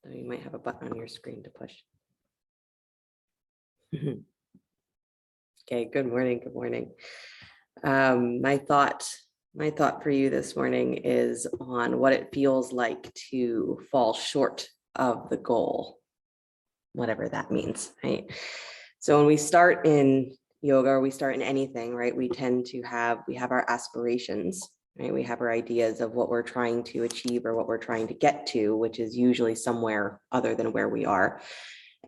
So you might have a button on your screen to push. Okay, good morning, good morning. My thought for you this morning is on what it feels like to fall short of the goal, whatever that means, right? So when we start in yoga, or we start in anything, right, we have our aspirations, right? We have our ideas of what we're trying to achieve or what we're trying to get to, which is usually somewhere other than where we are.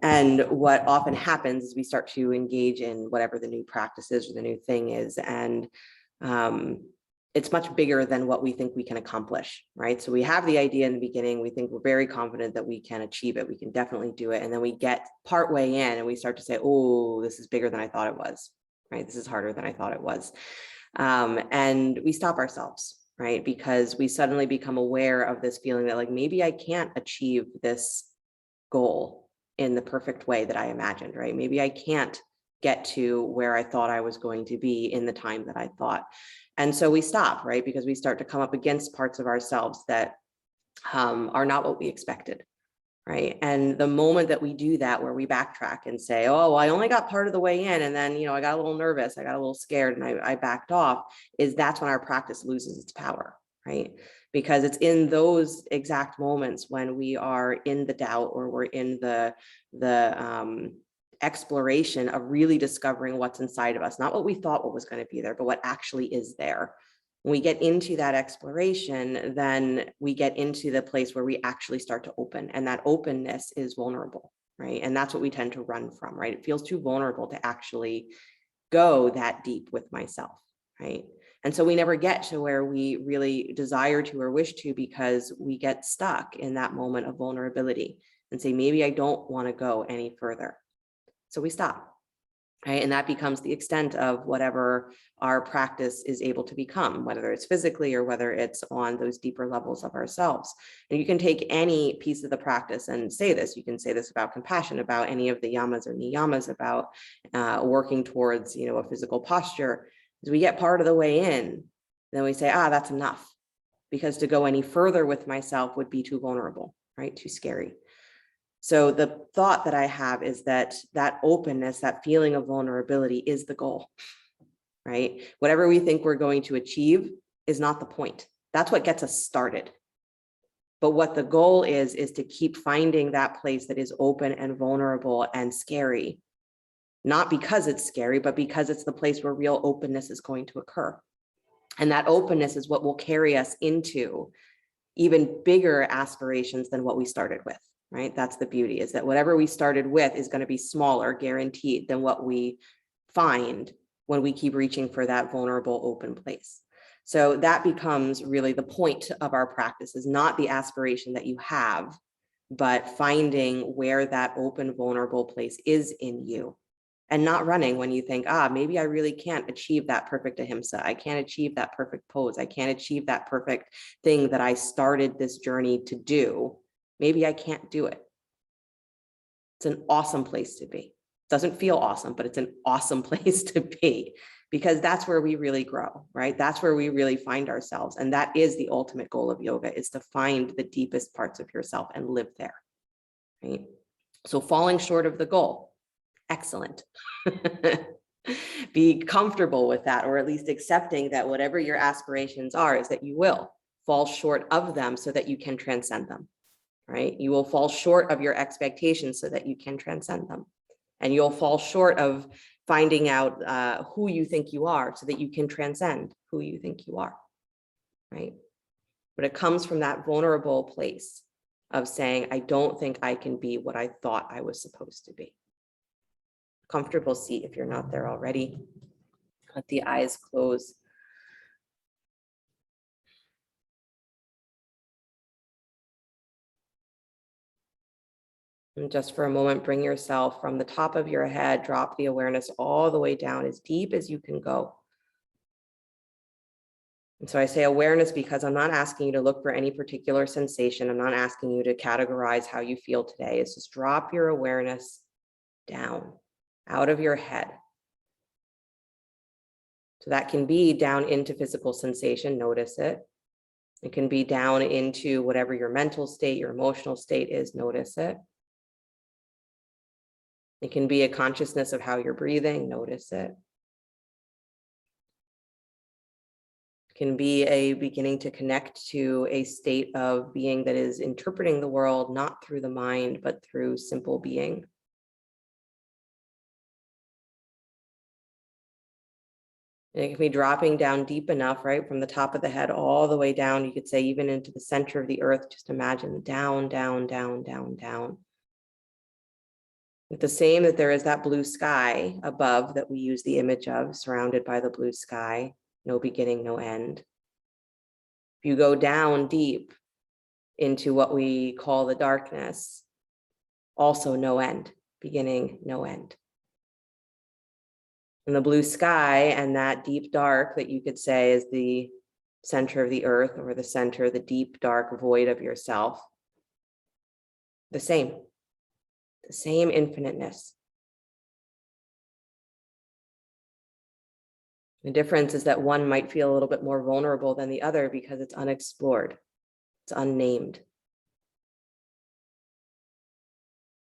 And what often happens is we start to engage in whatever the new practice is or the new thing is. And it's much bigger than what we think we can accomplish, right? So we have the idea in the beginning, we think we're very confident that we can achieve it. We can definitely do it. And then we get partway in and we start to say, oh, this is bigger than I thought it was, right? This is harder than I thought it was. And we stop ourselves, right? Because we suddenly become aware of this feeling that like, maybe I can't achieve this goal in the perfect way that I imagined, right? Maybe I can't get to where I thought I was going to be in the time that I thought. And so we stop, right? Because we start to come up against parts of ourselves that are not what we expected, right? And the moment that we do that, where we backtrack and say, oh, well, I only got part of the way in, and then, I got a little nervous, I got a little scared, and I backed off, that's when our practice loses its power, right? Because it's in those exact moments when we are in the doubt, or we're in the exploration of really discovering what's inside of us, not what we thought what was going to be there, but what actually is there. When we get into that exploration, then we get into the place where we actually start to open, and that openness is vulnerable, right? And that's what we tend to run from, right? It feels too vulnerable to actually go that deep with myself, right? And so we never get to where we really desire to or wish to, because we get stuck in that moment of vulnerability and say, maybe I don't want to go any further. So we stop, right? And that becomes the extent of whatever our practice is able to become, whether it's physically or whether it's on those deeper levels of ourselves. And you can take any piece of the practice and say this. You can say this about compassion, about any of the yamas or niyamas, about working towards, a physical posture. As we get part of the way in, then we say, that's enough, because to go any further with myself would be too vulnerable, right? Too scary. So the thought that I have is that openness, that feeling of vulnerability is the goal, right? Whatever we think we're going to achieve is not the point. That's what gets us started. But what the goal is to keep finding that place that is open and vulnerable and scary, not because it's scary, but because it's the place where real openness is going to occur. And that openness is what will carry us into even bigger aspirations than what we started with. Right? That's the beauty, is that whatever we started with is going to be smaller, guaranteed, than what we find when we keep reaching for that vulnerable, open place. So that becomes really the point of our practice, is not the aspiration that you have, but finding where that open, vulnerable place is in you, and not running when you think, maybe I really can't achieve that perfect ahimsa. I can't achieve that perfect pose. I can't achieve that perfect thing that I started this journey to do. Maybe I can't do it. It's an awesome place to be. Doesn't feel awesome, but it's an awesome place to be, because that's where we really grow, right? That's where we really find ourselves. And that is the ultimate goal of yoga, is to find the deepest parts of yourself and live there, right? So falling short of the goal, excellent. Be comfortable with that, or at least accepting that whatever your aspirations are, is that you will fall short of them so that you can transcend them. Right? You will fall short of your expectations so that you can transcend them. And you'll fall short of finding out who you think you are so that you can transcend who you think you are, right? But it comes from that vulnerable place of saying, I don't think I can be what I thought I was supposed to be. Comfortable seat if you're not there already. Let the eyes close. And just for a moment, bring yourself from the top of your head, drop the awareness all the way down as deep as you can go. And so I say awareness because I'm not asking you to look for any particular sensation. I'm not asking you to categorize how you feel today. It's just drop your awareness down, out of your head. So that can be down into physical sensation, notice it. It can be down into whatever your mental state, your emotional state is. Notice it. It can be a consciousness of how you're breathing. Notice it. It can be a beginning to connect to a state of being that is interpreting the world, not through the mind, but through simple being. And it can be dropping down deep enough, right? From the top of the head all the way down. You could say even into the center of the earth. Just imagine down, down, down, down, down. With the same that there is that blue sky above that we use the image of, surrounded by the blue sky, no beginning, no end. If you go down deep into what we call the darkness, also no end, beginning, no end. And the blue sky and that deep dark that you could say is the center of the earth, or the center, the deep dark void of yourself. The same infiniteness. The difference is that one might feel a little bit more vulnerable than the other because it's unexplored, it's unnamed.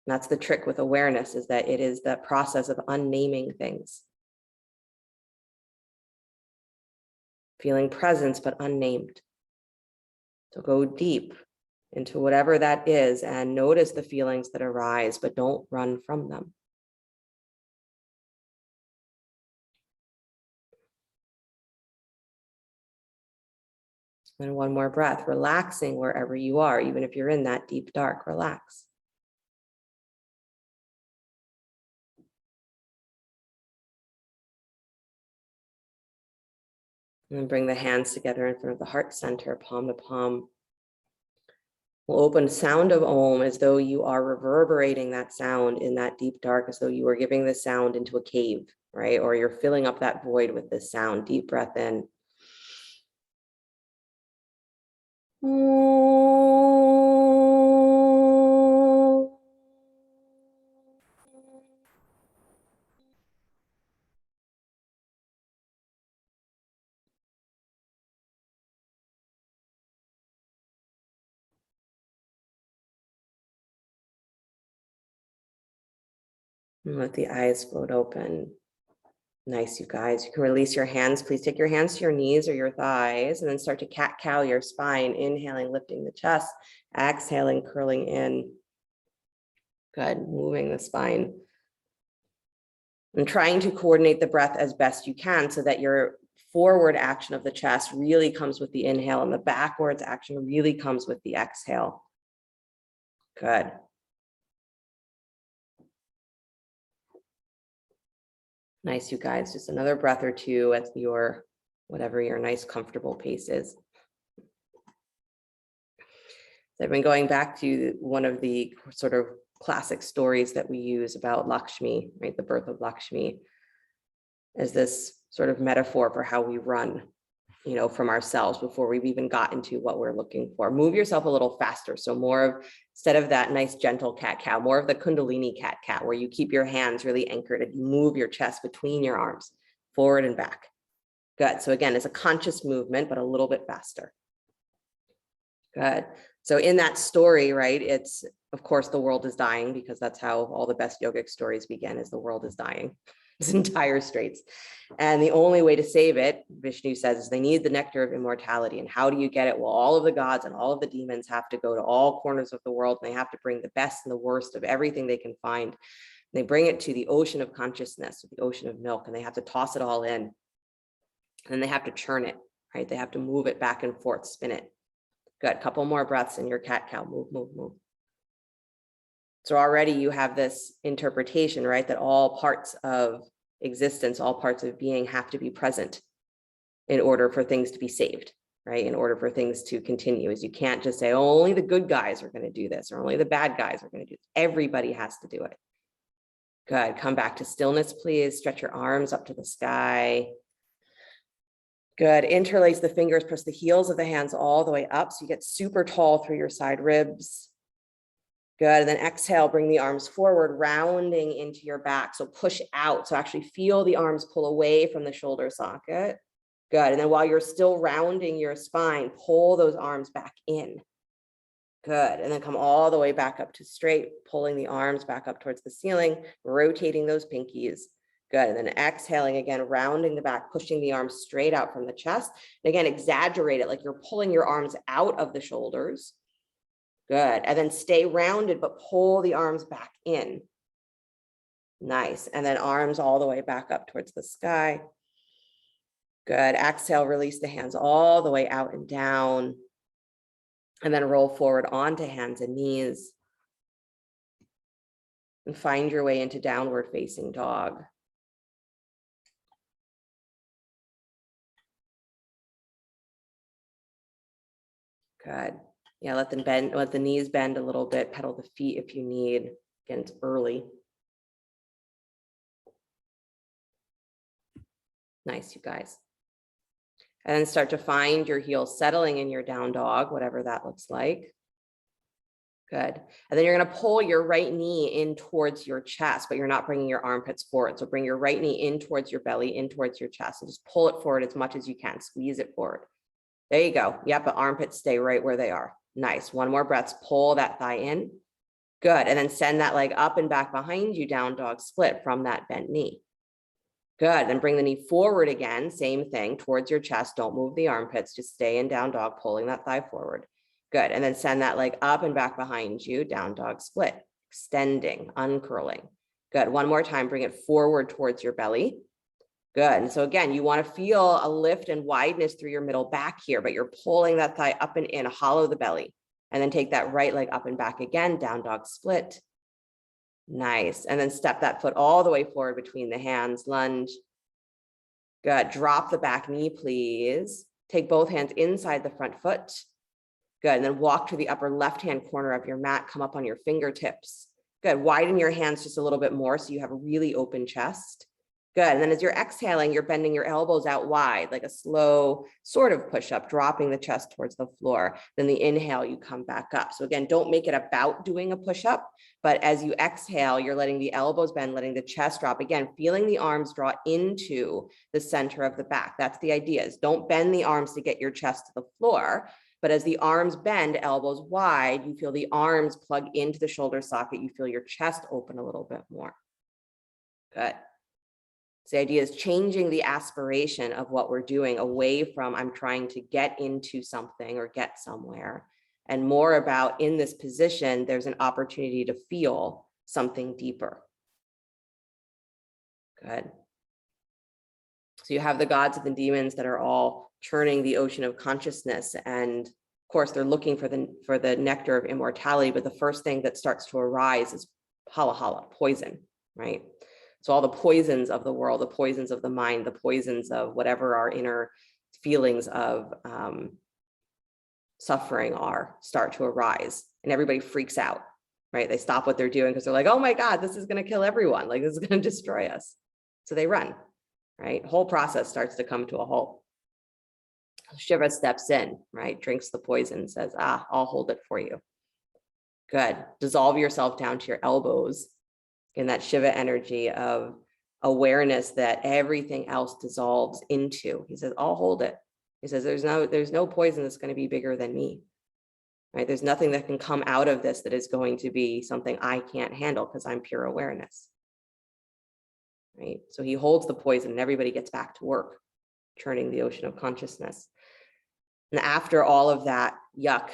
And that's the trick with awareness, is that it is that process of unnaming things. Feeling presence, but unnamed. So go deep into whatever that is and notice the feelings that arise, but don't run from them. And one more breath, relaxing wherever you are, even if you're in that deep dark, relax. And then bring the hands together in front of the heart center, palm to palm. We'll open sound of Om as though you are reverberating that sound in that deep dark, as though you were giving the sound into a cave, right? Or you're filling up that void with this sound. Deep breath in. And let the eyes float open. Nice, you guys. You can release your hands. Please take your hands to your knees or your thighs, and then start to cat-cow your spine. Inhaling, lifting the chest. Exhaling, curling in. Good, moving the spine. And trying to coordinate the breath as best you can so that your forward action of the chest really comes with the inhale and the backwards action really comes with the exhale. Good. Nice, you guys. Just another breath or two at your, whatever your nice, comfortable pace is. So I've been going back to one of the sort of classic stories that we use about Lakshmi, right? The birth of Lakshmi, as this sort of metaphor for how we run, you know, from ourselves before we've even got into what we're looking for. Move yourself a little faster. So more of, instead of that nice gentle cat-cow, more of the Kundalini cat-cow, where you keep your hands really anchored and you move your chest between your arms, forward and back. Good. So again, it's a conscious movement, but a little bit faster. Good. So in that story, right, it's, of course, the world is dying, because that's how all the best yogic stories begin, is the world is dying. It's in dire straits. And the only way to save it, Vishnu says, is they need the nectar of immortality. And how do you get it? Well, all of the gods and all of the demons have to go to all corners of the world, and they have to bring the best and the worst of everything they can find. They bring it to the ocean of consciousness, the ocean of milk, and they have to toss it all in. And they have to churn it, right? They have to move it back and forth, spin it. Good. Couple more breaths in your cat-cow. Move, move, move. So already you have this interpretation, right? That all parts of existence, all parts of being have to be present in order for things to be saved, right? In order for things to continue. As you can't just say, oh, only the good guys are going to do this, or only the bad guys are going to do this. Everybody has to do it. Good. Come back to stillness, please. Stretch your arms up to the sky. Good. Interlace the fingers, press the heels of the hands all the way up, so you get super tall through your side ribs. Good. And then exhale, bring the arms forward, rounding into your back. So push out. So actually feel the arms pull away from the shoulder socket. Good. And then while you're still rounding your spine, pull those arms back in. Good. And then come all the way back up to straight, pulling the arms back up towards the ceiling, rotating those pinkies. Good. And then exhaling again, rounding the back, pushing the arms straight out from the chest. And again, exaggerate it like you're pulling your arms out of the shoulders. Good. And then stay rounded, but pull the arms back in. Nice. And then arms all the way back up towards the sky. Good. Exhale, release the hands all the way out and down. And then roll forward onto hands and knees. And find your way into downward facing dog. Good. Yeah, let them bend, let the knees bend a little bit, pedal the feet if you need. Again, it's early. Nice, you guys. And then start to find your heels settling in your down dog, whatever that looks like. Good. And then you're going to pull your right knee in towards your chest, but you're not bringing your armpits forward. So bring your right knee in towards your belly, in towards your chest, and just pull it forward as much as you can. Squeeze it forward. There you go. Yep, the armpits stay right where they are. Nice. One more breath. Pull that thigh in. Good. And then send that leg up and back behind you, down dog split from that bent knee. Good. Then bring the knee forward again. Same thing towards your chest. Don't move the armpits. Just stay in down dog, pulling that thigh forward. Good. And then send that leg up and back behind you, down dog split, extending, uncurling. Good. One more time. Bring it forward towards your belly. Good. And so again, you want to feel a lift and wideness through your middle back here, but you're pulling that thigh up and in, hollow the belly, and then take that right leg up and back again, down dog split. Nice. And then step that foot all the way forward between the hands, lunge. Good. Drop the back knee, please. Take both hands inside the front foot. Good. And then walk to the upper left-hand corner of your mat, come up on your fingertips. Good. Widen your hands just a little bit more so you have a really open chest. Good. And then as you're exhaling, you're bending your elbows out wide, like a slow sort of push-up, dropping the chest towards the floor. Then the inhale, you come back up. So again, don't make it about doing a push-up, but as you exhale, you're letting the elbows bend, letting the chest drop. Again, feeling the arms draw into the center of the back. That's the idea, is don't bend the arms to get your chest to the floor, but as the arms bend, elbows wide, you feel the arms plug into the shoulder socket. You feel your chest open a little bit more. Good. So the idea is changing the aspiration of what we're doing away from I'm trying to get into something or get somewhere, and more about in this position, there's an opportunity to feel something deeper. Good. So you have the gods and the demons that are all churning the ocean of consciousness. And of course, they're looking for the nectar of immortality. But the first thing that starts to arise is hala hala, poison, right? So all the poisons of the world, the poisons of the mind, the poisons of whatever our inner feelings of suffering are, start to arise, and everybody freaks out, right? They stop what they're doing because they're like, oh my God, this is going to kill everyone. Like, this is going to destroy us. So they run, right? Whole process starts to come to a halt. Shiva steps in, right? Drinks the poison, says, I'll hold it for you. Good. Dissolve yourself down to your elbows in that Shiva energy of awareness that everything else dissolves into. He says, I'll hold it. He says, there's no poison that's going to be bigger than me, right? There's nothing that can come out of this that is going to be something I can't handle because I'm pure awareness, right? So he holds the poison and everybody gets back to work, churning the ocean of consciousness. And after all of that yuck,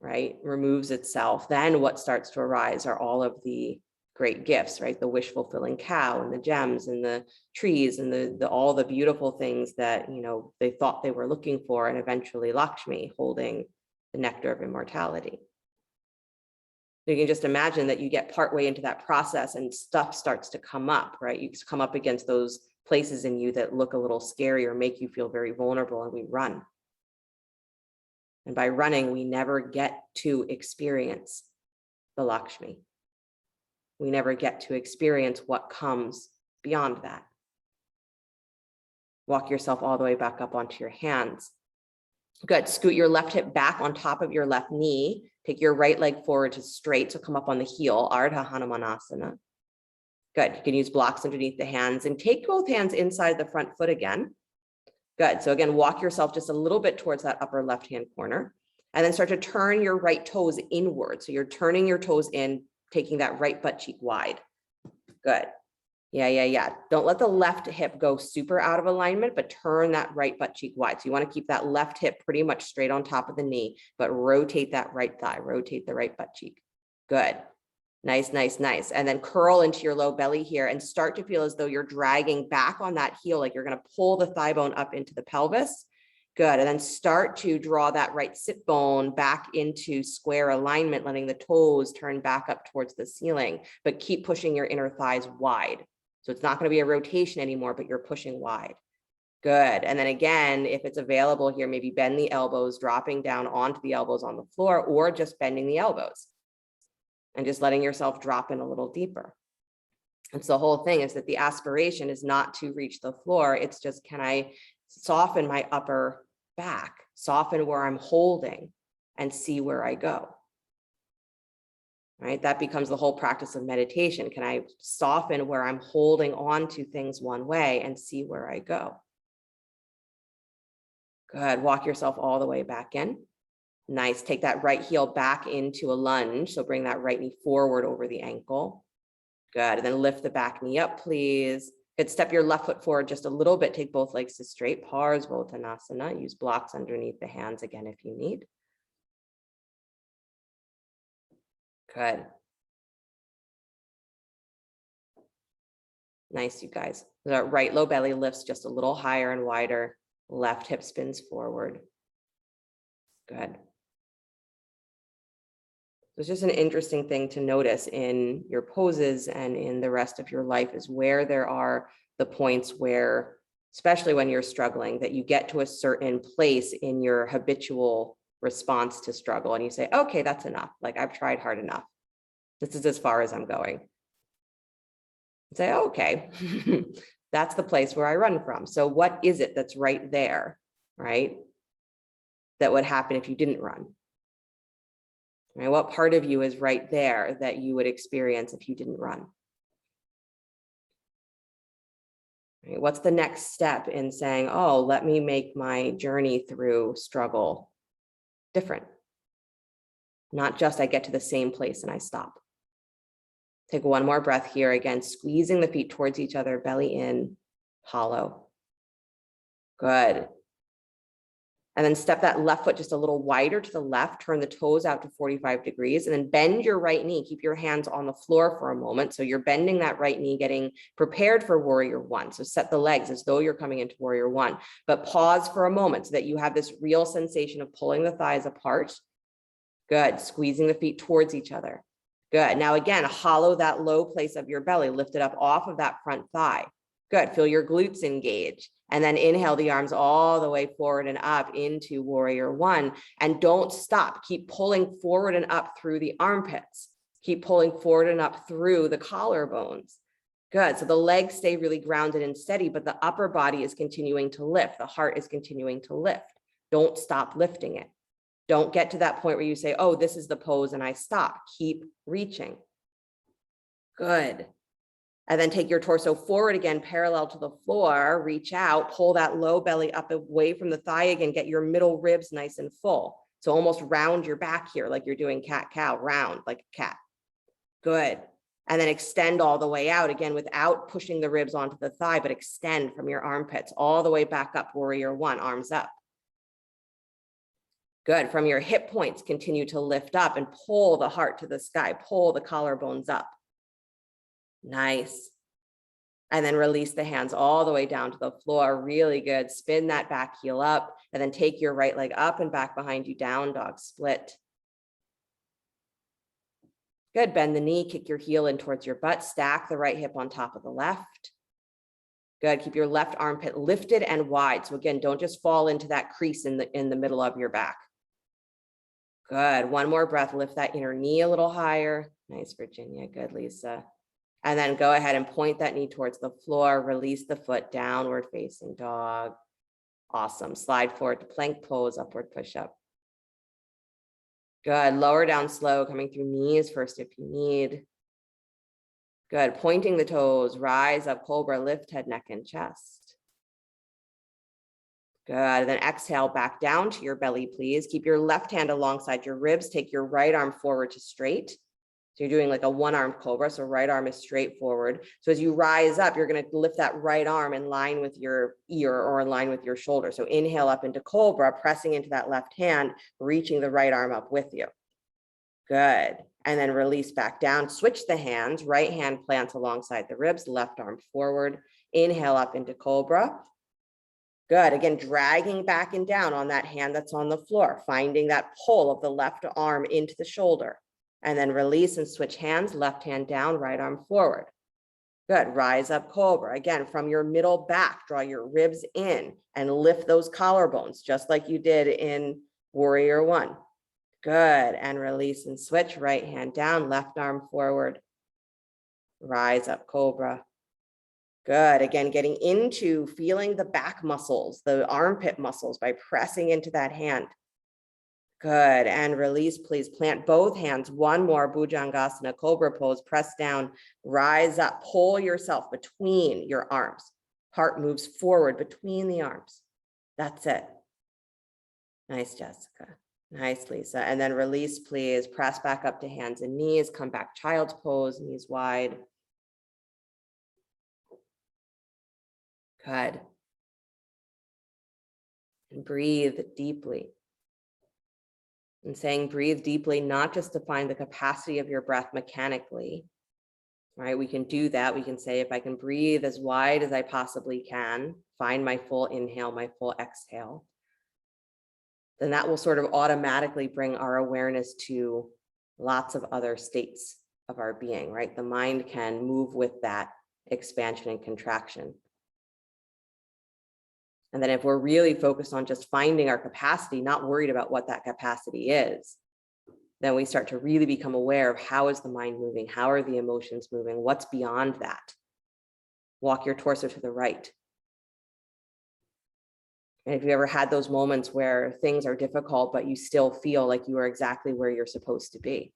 right, removes itself, then what starts to arise are all of the great gifts, right? The wish fulfilling cow and the gems and the trees and all the beautiful things that, you know, they thought they were looking for, and eventually Lakshmi holding the nectar of immortality. You can just imagine that you get partway into that process and stuff starts to come up, right? You come up against those places in you that look a little scary or make you feel very vulnerable, and we run. And by running, we never get to experience the Lakshmi. We never get to experience what comes beyond that. Walk yourself all the way back up onto your hands. Good. Scoot your left hip back on top of your left knee. Take your right leg forward to straight. So come up on the heel, Ardha Hanumanasana. Good. You can use blocks underneath the hands and take both hands inside the front foot again. Good. So again, walk yourself just a little bit towards that upper left-hand corner, and then start to turn your right toes inward. So you're turning your toes in, taking that right butt cheek wide. Good. Yeah. Don't let the left hip go super out of alignment, but turn that right butt cheek wide. So you want to keep that left hip pretty much straight on top of the knee, but rotate that right thigh, rotate the right butt cheek. Good. Nice. And then curl into your low belly here and start to feel as though you're dragging back on that heel, like you're going to pull the thigh bone up into the pelvis. Good. And then start to draw that right sit bone back into square alignment, letting the toes turn back up towards the ceiling, but keep pushing your inner thighs wide. So it's not going to be a rotation anymore, but you're pushing wide. Good. And then again, if it's available here, maybe bend the elbows, dropping down onto the elbows on the floor, or just bending the elbows and just letting yourself drop in a little deeper. And so the whole thing is that the aspiration is not to reach the floor. It's just, can I soften my upper back, soften where I'm holding, and see where I go? Right? That becomes the whole practice of meditation. Can I soften where I'm holding on to things one way and see where I go? Good. Walk yourself all the way back in. Nice. Take that right heel back into a lunge. So bring that right knee forward over the ankle. Good. And then lift the back knee up, please. Good. Step your left foot forward just a little bit. Take both legs to straight. Parvo Tanasana. Use blocks underneath the hands again if you need. Good. Nice, you guys. The right low belly lifts just a little higher and wider. Left hip spins forward. Good. It's just an interesting thing to notice in your poses and in the rest of your life, is where there are the points where, especially when you're struggling, that you get to a certain place in your habitual response to struggle and you say, okay, that's enough. Like, I've tried hard enough. This is as far as I'm going. Say, okay, that's the place where I run from. So what is it that's right there, right? That would happen if you didn't run? Right? What part of you is right there that you would experience if you didn't run? Right? What's the next step in saying, oh, let me make my journey through struggle different? Not just I get to the same place and I stop. Take one more breath here. Again, squeezing the feet towards each other, belly in, hollow. Good. And then step that left foot just a little wider to the left, turn the toes out to 45 degrees, and then bend your right knee. Keep your hands on the floor for a moment. So you're bending that right knee, getting prepared for warrior one. So set the legs as though you're coming into warrior one, but pause for a moment so that you have this real sensation of pulling the thighs apart. Good. Squeezing the feet towards each other. Good. Now again, hollow that low place of your belly, lift it up off of that front thigh. Good. Feel your glutes engage. And then inhale the arms all the way forward and up into warrior one. And don't stop. Keep pulling forward and up through the armpits. Keep pulling forward and up through the collarbones. Good. So the legs stay really grounded and steady, but the upper body is continuing to lift. The heart is continuing to lift. Don't stop lifting it. Don't get to that point where you say, oh, this is the pose and I stop. Keep reaching. Good. And then take your torso forward again, parallel to the floor, reach out, pull that low belly up away from the thigh again, get your middle ribs nice and full. So almost round your back here, like you're doing cat-cow, round like a cat. Good. And then extend all the way out again without pushing the ribs onto the thigh, but extend from your armpits all the way back up, warrior one, arms up. Good. From your hip points, continue to lift up and pull the heart to the sky, pull the collarbones up. Nice. And then release the hands all the way down to the floor. Really good. Spin that back heel up and then take your right leg up and back behind you, down dog split. Good. Bend the knee, kick your heel in towards your butt, stack the right hip on top of the left. Good. Keep your left armpit lifted and wide. So again, don't just fall into that crease in the middle of your back. Good. One more breath. Lift that inner knee a little higher. Nice, Virginia. Good, Lisa. And then go ahead and point that knee towards the floor. Release the foot, downward facing dog. Awesome. Slide forward to plank pose, upward push up. Good. Lower down slow, coming through knees first if you need. Good. Pointing the toes, rise up, Cobra, lift head, neck, and chest. Good. And then exhale back down to your belly, please. Keep your left hand alongside your ribs. Take your right arm forward to straight. So you're doing like a one-armed cobra. So right arm is straight forward. So as you rise up, you're going to lift that right arm in line with your ear or in line with your shoulder. So inhale up into cobra, pressing into that left hand, reaching the right arm up with you. Good. And then release back down. Switch the hands. Right hand plants alongside the ribs, left arm forward. Inhale up into cobra. Good. Again, dragging back and down on that hand that's on the floor, finding that pull of the left arm into the shoulder. And then release and switch hands, left hand down, right arm forward. Good. Rise up cobra. Again, from your middle back, draw your ribs in and lift those collarbones, just like you did in Warrior One. Good. And release and switch, right hand down, left arm forward. Rise up cobra. Good. Again, getting into feeling the back muscles, the armpit muscles by pressing into that hand. Good. And release, please. Plant both hands. One more. Bhujangasana, Cobra pose. Press down. Rise up. Pull yourself between your arms. Heart moves forward between the arms. That's it. Nice, Jessica. Nice, Lisa. And then release, please. Press back up to hands and knees. Come back, child's pose, knees wide. Good. And breathe deeply. And saying breathe deeply, not just to find the capacity of your breath mechanically, right? We can do that. We can say, if I can breathe as wide as I possibly can, find my full inhale, my full exhale, then that will sort of automatically bring our awareness to lots of other states of our being, right? The mind can move with that expansion and contraction. And then if we're really focused on just finding our capacity, not worried about what that capacity is, then we start to really become aware of how is the mind moving? How are the emotions moving? What's beyond that? Walk your torso to the right. And if you ever had those moments where things are difficult, but you still feel like you are exactly where you're supposed to be.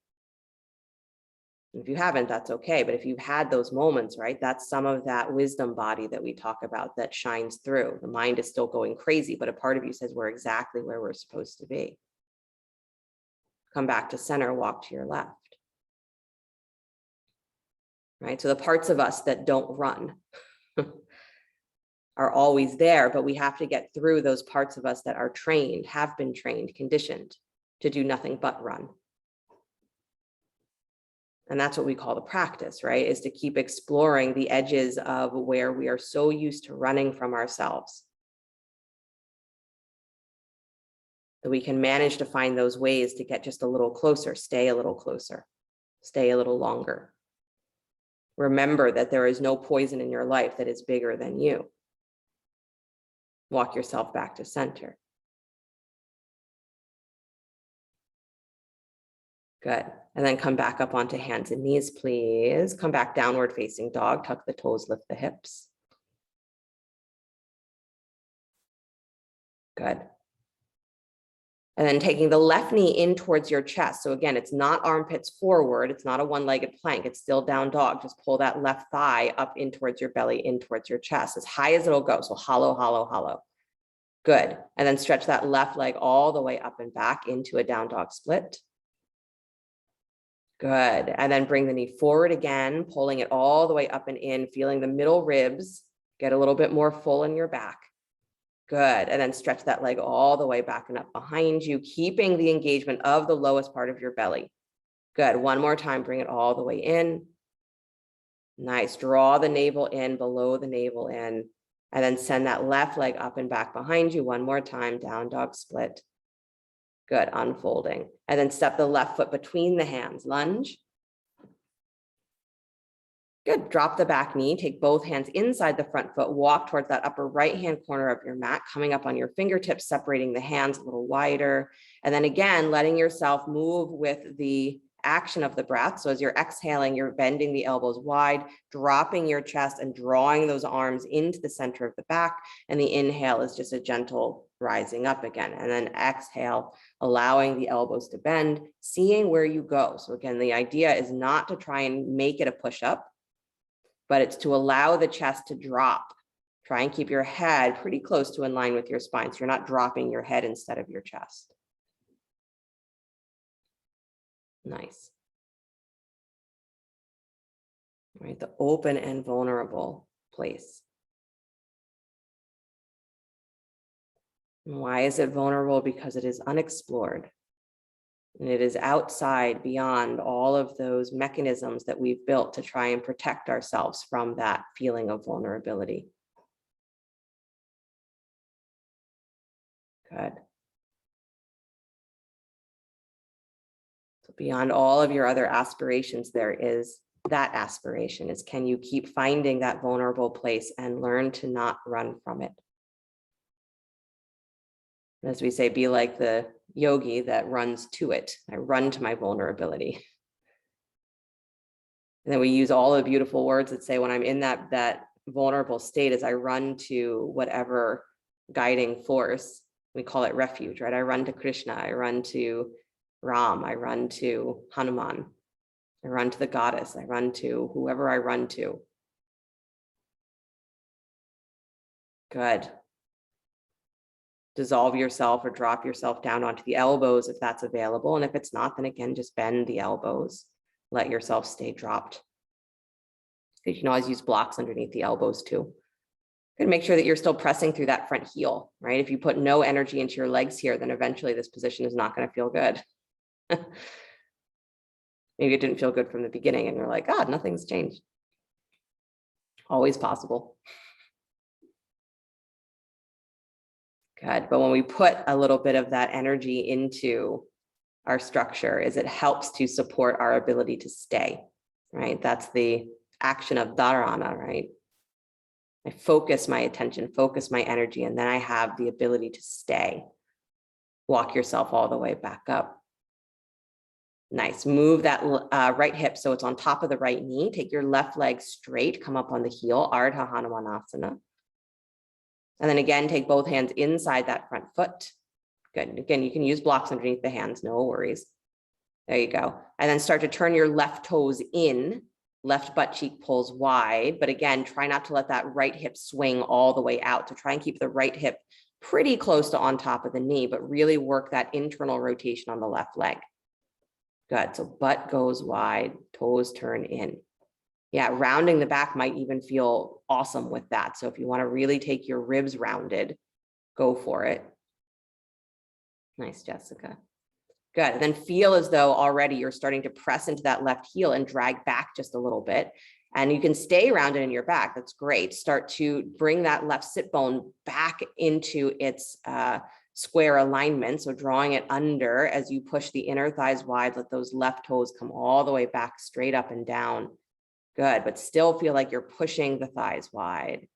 If you haven't, that's okay. But if you've had those moments, right, that's some of that wisdom body that we talk about that shines through. The mind is still going crazy, but a part of you says we're exactly where we're supposed to be. Come back to center, walk to your left. Right, so the parts of us that don't run are always there, but we have to get through those parts of us that are trained, have been trained, conditioned to do nothing but run. And that's what we call the practice, right? Is to keep exploring the edges of where we are so used to running from ourselves that we can manage to find those ways to get just a little closer, stay a little closer, stay a little longer. Remember that there is no poison in your life that is bigger than you. Walk yourself back to center. Good. And then come back up onto hands and knees, please. Come back downward facing dog. Tuck the toes, lift the hips. Good. And then taking the left knee in towards your chest. So again, it's not armpits forward. It's not a one-legged plank. It's still down dog. Just pull that left thigh up in towards your belly, in towards your chest, as high as it'll go. So hollow, hollow, hollow. Good. And then stretch that left leg all the way up and back into a down dog split. Good. And then bring the knee forward again, pulling it all the way up and in, feeling the middle ribs get a little bit more full in your back. Good. And then stretch that leg all the way back and up behind you, keeping the engagement of the lowest part of your belly. Good. One more time, bring it all the way in. Nice. Draw the navel in, below the navel in, and then send that left leg up and back behind you. One more time, down dog split. Good, unfolding. And then step the left foot between the hands, lunge. Good, drop the back knee, take both hands inside the front foot, walk towards that upper right-hand corner of your mat, coming up on your fingertips, separating the hands a little wider. And then again, letting yourself move with the action of the breath. So as you're exhaling, you're bending the elbows wide, dropping your chest and drawing those arms into the center of the back. And the inhale is just a gentle rising up again. And then exhale, allowing the elbows to bend, seeing where you go. So again, the idea is not to try and make it a push-up, but it's to allow the chest to drop. Try and keep your head pretty close to in line with your spine, so you're not dropping your head instead of your chest. Nice. All right, the open and vulnerable place. And why is it vulnerable? Because it is unexplored. And it is outside, beyond all of those mechanisms that we've built to try and protect ourselves from that feeling of vulnerability. Good. So beyond all of your other aspirations, there is that aspiration is, can you keep finding that vulnerable place and learn to not run from it? As we say, be like the yogi that runs to it. I run to my vulnerability. And then we use all the beautiful words that say, when I'm in that vulnerable state, as I run to whatever guiding force, we call it refuge, right? I run to Krishna, I run to Ram, I run to Hanuman, I run to the goddess, I run to whoever I run to. Good. Dissolve yourself or drop yourself down onto the elbows if that's available. And if it's not, then again, just bend the elbows. Let yourself stay dropped. You can always use blocks underneath the elbows too. And make sure that you're still pressing through that front heel, right? If you put no energy into your legs here, then eventually this position is not going to feel good. Maybe it didn't feel good from the beginning and you're like, God, nothing's changed. Always possible. Good. But when we put a little bit of that energy into our structure, is it helps to support our ability to stay, right? That's the action of dharana, right? I focus my attention, focus my energy, and then I have the ability to stay. Walk yourself all the way back up. Nice. Move that right hip so it's on top of the right knee. Take your left leg straight, come up on the heel, Ardha Hanumanasana. And then again, take both hands inside that front foot. Good. Again, you can use blocks underneath the hands, no worries. There you go. And then start to turn your left toes in, left butt cheek pulls wide. But again, try not to let that right hip swing all the way out. So try and keep the right hip pretty close to on top of the knee, but really work that internal rotation on the left leg. Good. So butt goes wide, toes turn in. Yeah, rounding the back might even feel awesome with that. So if you want to really take your ribs rounded, go for it. Nice, Jessica. Good. And then feel as though already you're starting to press into that left heel and drag back just a little bit. And you can stay rounded in your back. That's great. Start to bring that left sit bone back into its square alignment. So drawing it under as you push the inner thighs wide, let those left toes come all the way back straight up and down. Good, but still feel like you're pushing the thighs wide.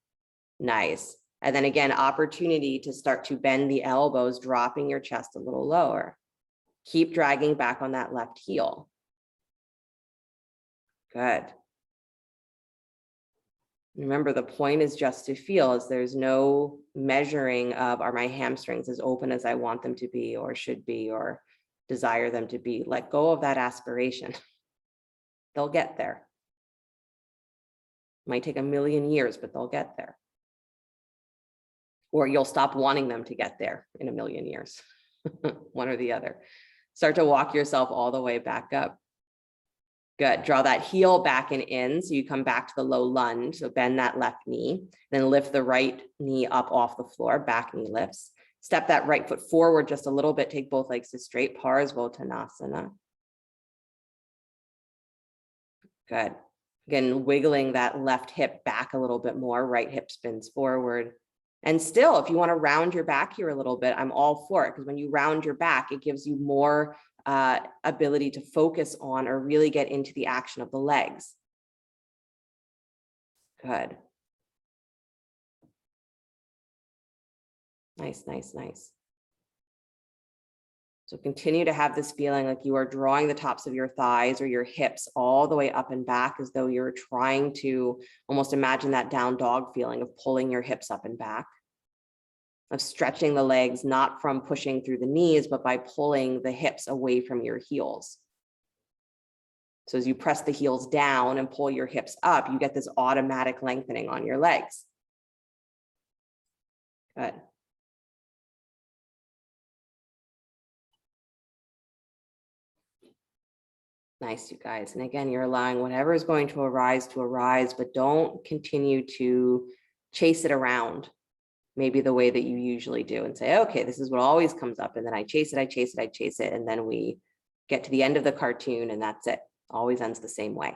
Nice. And then again, opportunity to start to bend the elbows, dropping your chest a little lower. Keep dragging back on that left heel. Good. Remember, the point is just to feel, as there's no measuring of, are my hamstrings as open as I want them to be or should be or desire them to be. Let go of that aspiration. They'll get there. Might take a million years, but they'll get there. Or you'll stop wanting them to get there in a million years. One or the other. Start to walk yourself all the way back up. Good. Draw that heel back and in. So you come back to the low lunge. So bend that left knee, then lift the right knee up off the floor. Back knee lifts. Step that right foot forward just a little bit. Take both legs to straight. Tanasana. Good. Again, wiggling that left hip back a little bit more. Right hip spins forward. And still, if you want to round your back here a little bit, I'm all for it, because when you round your back, it gives you more ability to focus on or really get into the action of the legs. Good. Nice, nice, nice. So continue to have this feeling like you are drawing the tops of your thighs or your hips all the way up and back, as though you're trying to almost imagine that down dog feeling of pulling your hips up and back, of stretching the legs, not from pushing through the knees, but by pulling the hips away from your heels. So as you press the heels down and pull your hips up, you get this automatic lengthening on your legs. Good. Nice, you guys. And again, you're allowing whatever is going to arise, but don't continue to chase it around maybe the way that you usually do and say, okay, this is what always comes up. And then I chase it. And then we get to the end of the cartoon and that's it. Always ends the same way.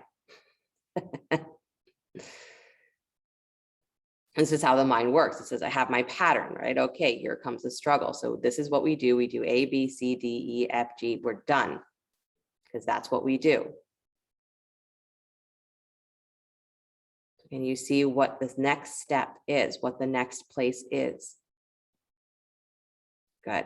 This is how the mind works. It says, I have my pattern, right? Okay, here comes the struggle. So this is what we do. We do A, B, C, D, E, F, G. We're done because that's what we do. And you see what this next step is, what the next place is. Good.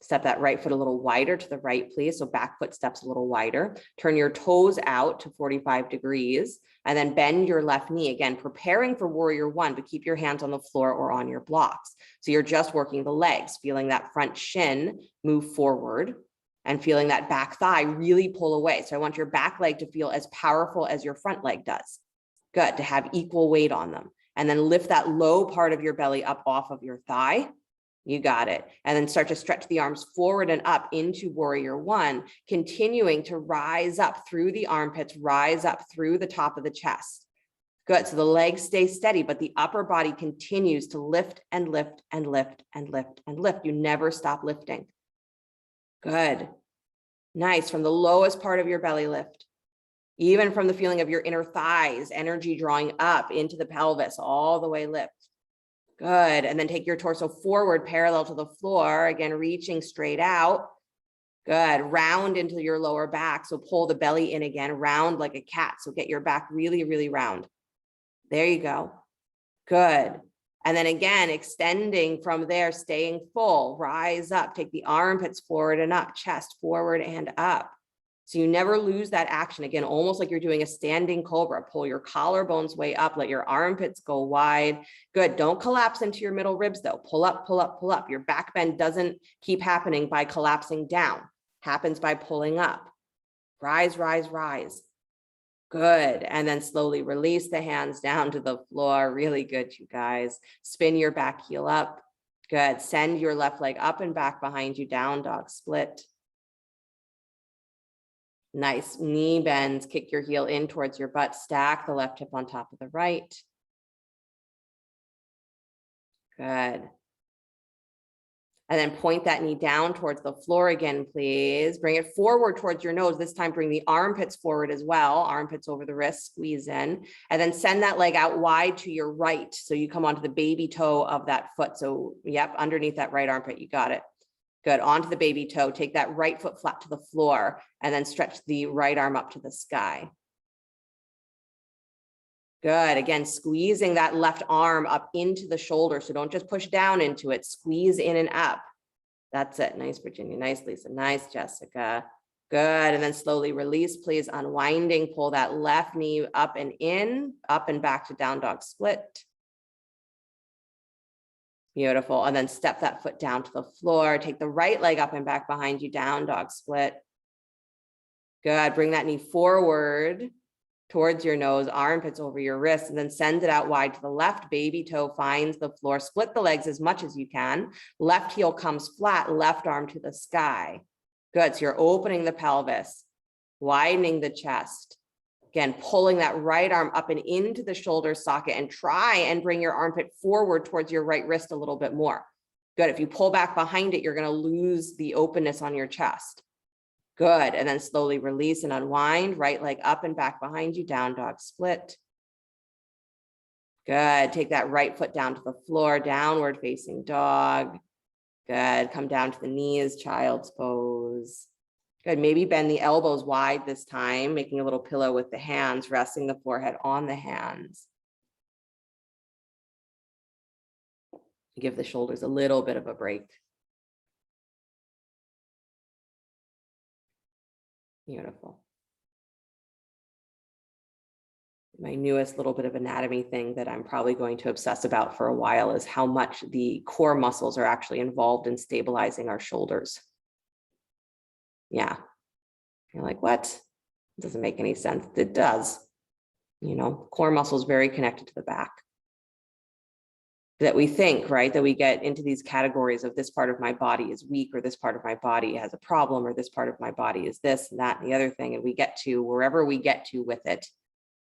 Step that right foot a little wider to the right, please. So back foot steps a little wider. Turn your toes out to 45 degrees and then bend your left knee. Again, preparing for warrior one, but keep your hands on the floor or on your blocks. So you're just working the legs, feeling that front shin move forward and feeling that back thigh really pull away. So I want your back leg to feel as powerful as your front leg does. Good, to have equal weight on them. And then lift that low part of your belly up off of your thigh. You got it. And then start to stretch the arms forward and up into warrior one, continuing to rise up through the armpits, rise up through the top of the chest. Good, so the legs stay steady, but the upper body continues to lift and lift and lift and lift and lift. You never stop lifting. Good. Nice, from the lowest part of your belly lift. Even from the feeling of your inner thighs, energy drawing up into the pelvis, all the way lift. Good. And then take your torso forward, parallel to the floor. Again, reaching straight out. Good. Round into your lower back. So pull the belly in again, round like a cat. So get your back really, really round. There you go. Good. And then again, extending from there, staying full. Rise up. Take the armpits forward and up, chest forward and up. So you never lose that action. Again, almost like you're doing a standing cobra. Pull your collarbones way up. Let your armpits go wide. Good. Don't collapse into your middle ribs though. Pull up, pull up, pull up. Your back bend doesn't keep happening by collapsing down. Happens by pulling up. Rise, rise, rise. Good. And then slowly release the hands down to the floor. Really good, you guys. Spin your back heel up. Good. Send your left leg up and back behind you. Down dog split. Nice. Knee bends, kick your heel in towards your butt, stack the left hip on top of the right. Good. And then point that knee down towards the floor again, please. Bring it forward towards your nose. This time, bring the armpits forward as well. Armpits over the wrist, squeeze in. And then send that leg out wide to your right. So you come onto the baby toe of that foot. So, yep, underneath that right armpit, you got it. Good, onto the baby toe, take that right foot flat to the floor and then stretch the right arm up to the sky. Good, again, squeezing that left arm up into the shoulder. So don't just push down into it, squeeze in and up. That's it, nice Virginia, nice Lisa, nice Jessica. Good, and then slowly release, please, unwinding, pull that left knee up and in, up and back to down dog split. Beautiful. And then step that foot down to the floor. Take the right leg up and back behind you, down dog split. Good. Bring that knee forward towards your nose, armpits over your wrists, and then send it out wide to the left. Baby toe finds the floor. Split the legs as much as you can. Left heel comes flat, left arm to the sky. Good. So you're opening the pelvis, widening the chest. Again, pulling that right arm up and into the shoulder socket and try and bring your armpit forward towards your right wrist a little bit more. Good. If you pull back behind it, you're going to lose the openness on your chest. Good. And then slowly release and unwind. Right leg up and back behind you. Down dog split. Good. Take that right foot down to the floor. Downward facing dog. Good. Come down to the knees. Child's pose. Good. Maybe bend the elbows wide this time, making a little pillow with the hands, resting the forehead on the hands. Give the shoulders a little bit of a break. Beautiful. My newest little bit of anatomy thing that I'm probably going to obsess about for a while is how much the core muscles are actually involved in stabilizing our shoulders. Yeah. You're like, what? It doesn't make any sense. It does. You know, core muscle is very connected to the back. that we think, right, that we get into these categories of this part of my body is weak, or this part of my body has a problem, or this part of my body is this and that and the other thing. And we get to wherever we get to with it,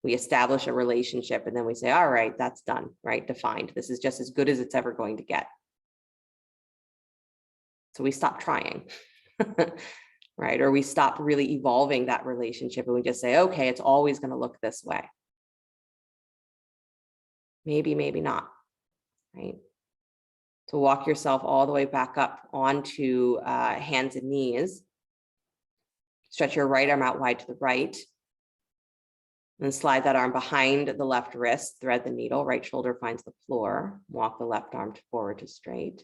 we establish a relationship, and then we say, all right, that's done, right? Defined. This is just as good as it's ever going to get. So we stop trying, right? Or we stop really evolving that relationship, and we just say, okay, it's always going to look this way. Maybe, maybe not. Right? So walk yourself all the way back up onto hands and knees. Stretch your right arm out wide to the right. And slide that arm behind the left wrist, thread the needle, right shoulder finds the floor. Walk the left arm forward to straight.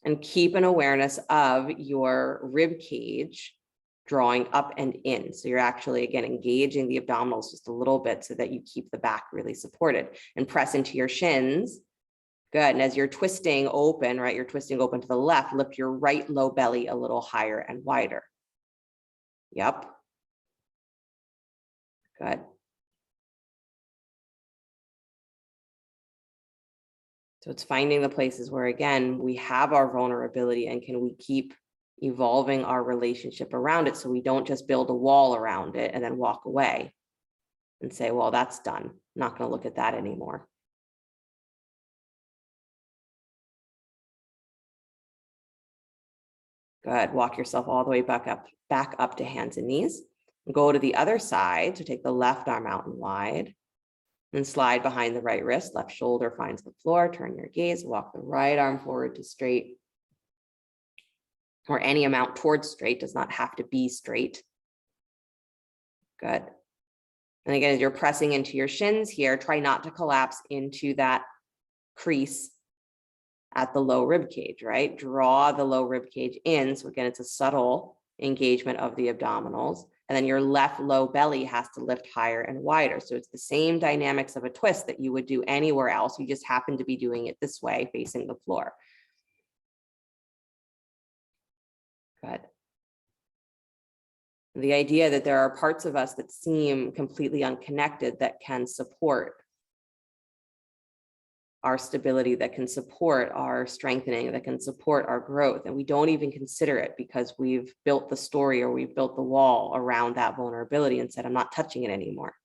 And keep an awareness of your rib cage drawing up and in. So you're actually, again, engaging the abdominals just a little bit so that you keep the back really supported, and press into your shins. Good. And as you're twisting open, right, you're twisting open to the left, lift your right low belly a little higher and wider. Yep. Good. So it's finding the places where, again, we have our vulnerability, and can we keep evolving our relationship around it so we don't just build a wall around it and then walk away and say, well, that's done. I'm not going to look at that anymore. Good. Walk yourself all the way back up to hands and knees. Go to the other side. So take the left arm out and wide, and slide behind the right wrist. Left shoulder finds the floor. Turn your gaze. Walk the right arm forward to straight, or any amount towards straight. Does not have to be straight. Good. And again, as you're pressing into your shins here, try not to collapse into that crease at the low rib cage, right? Draw the low rib cage in. So again, it's a subtle engagement of the abdominals. And then your left low belly has to lift higher and wider. So it's the same dynamics of a twist that you would do anywhere else. You just happen to be doing it this way, facing the floor. Good. The idea that there are parts of us that seem completely unconnected that can support our stability, that can support our strengthening, that can support our growth. And we don't even consider it because we've built the story, or we've built the wall around that vulnerability and said, I'm not touching it anymore.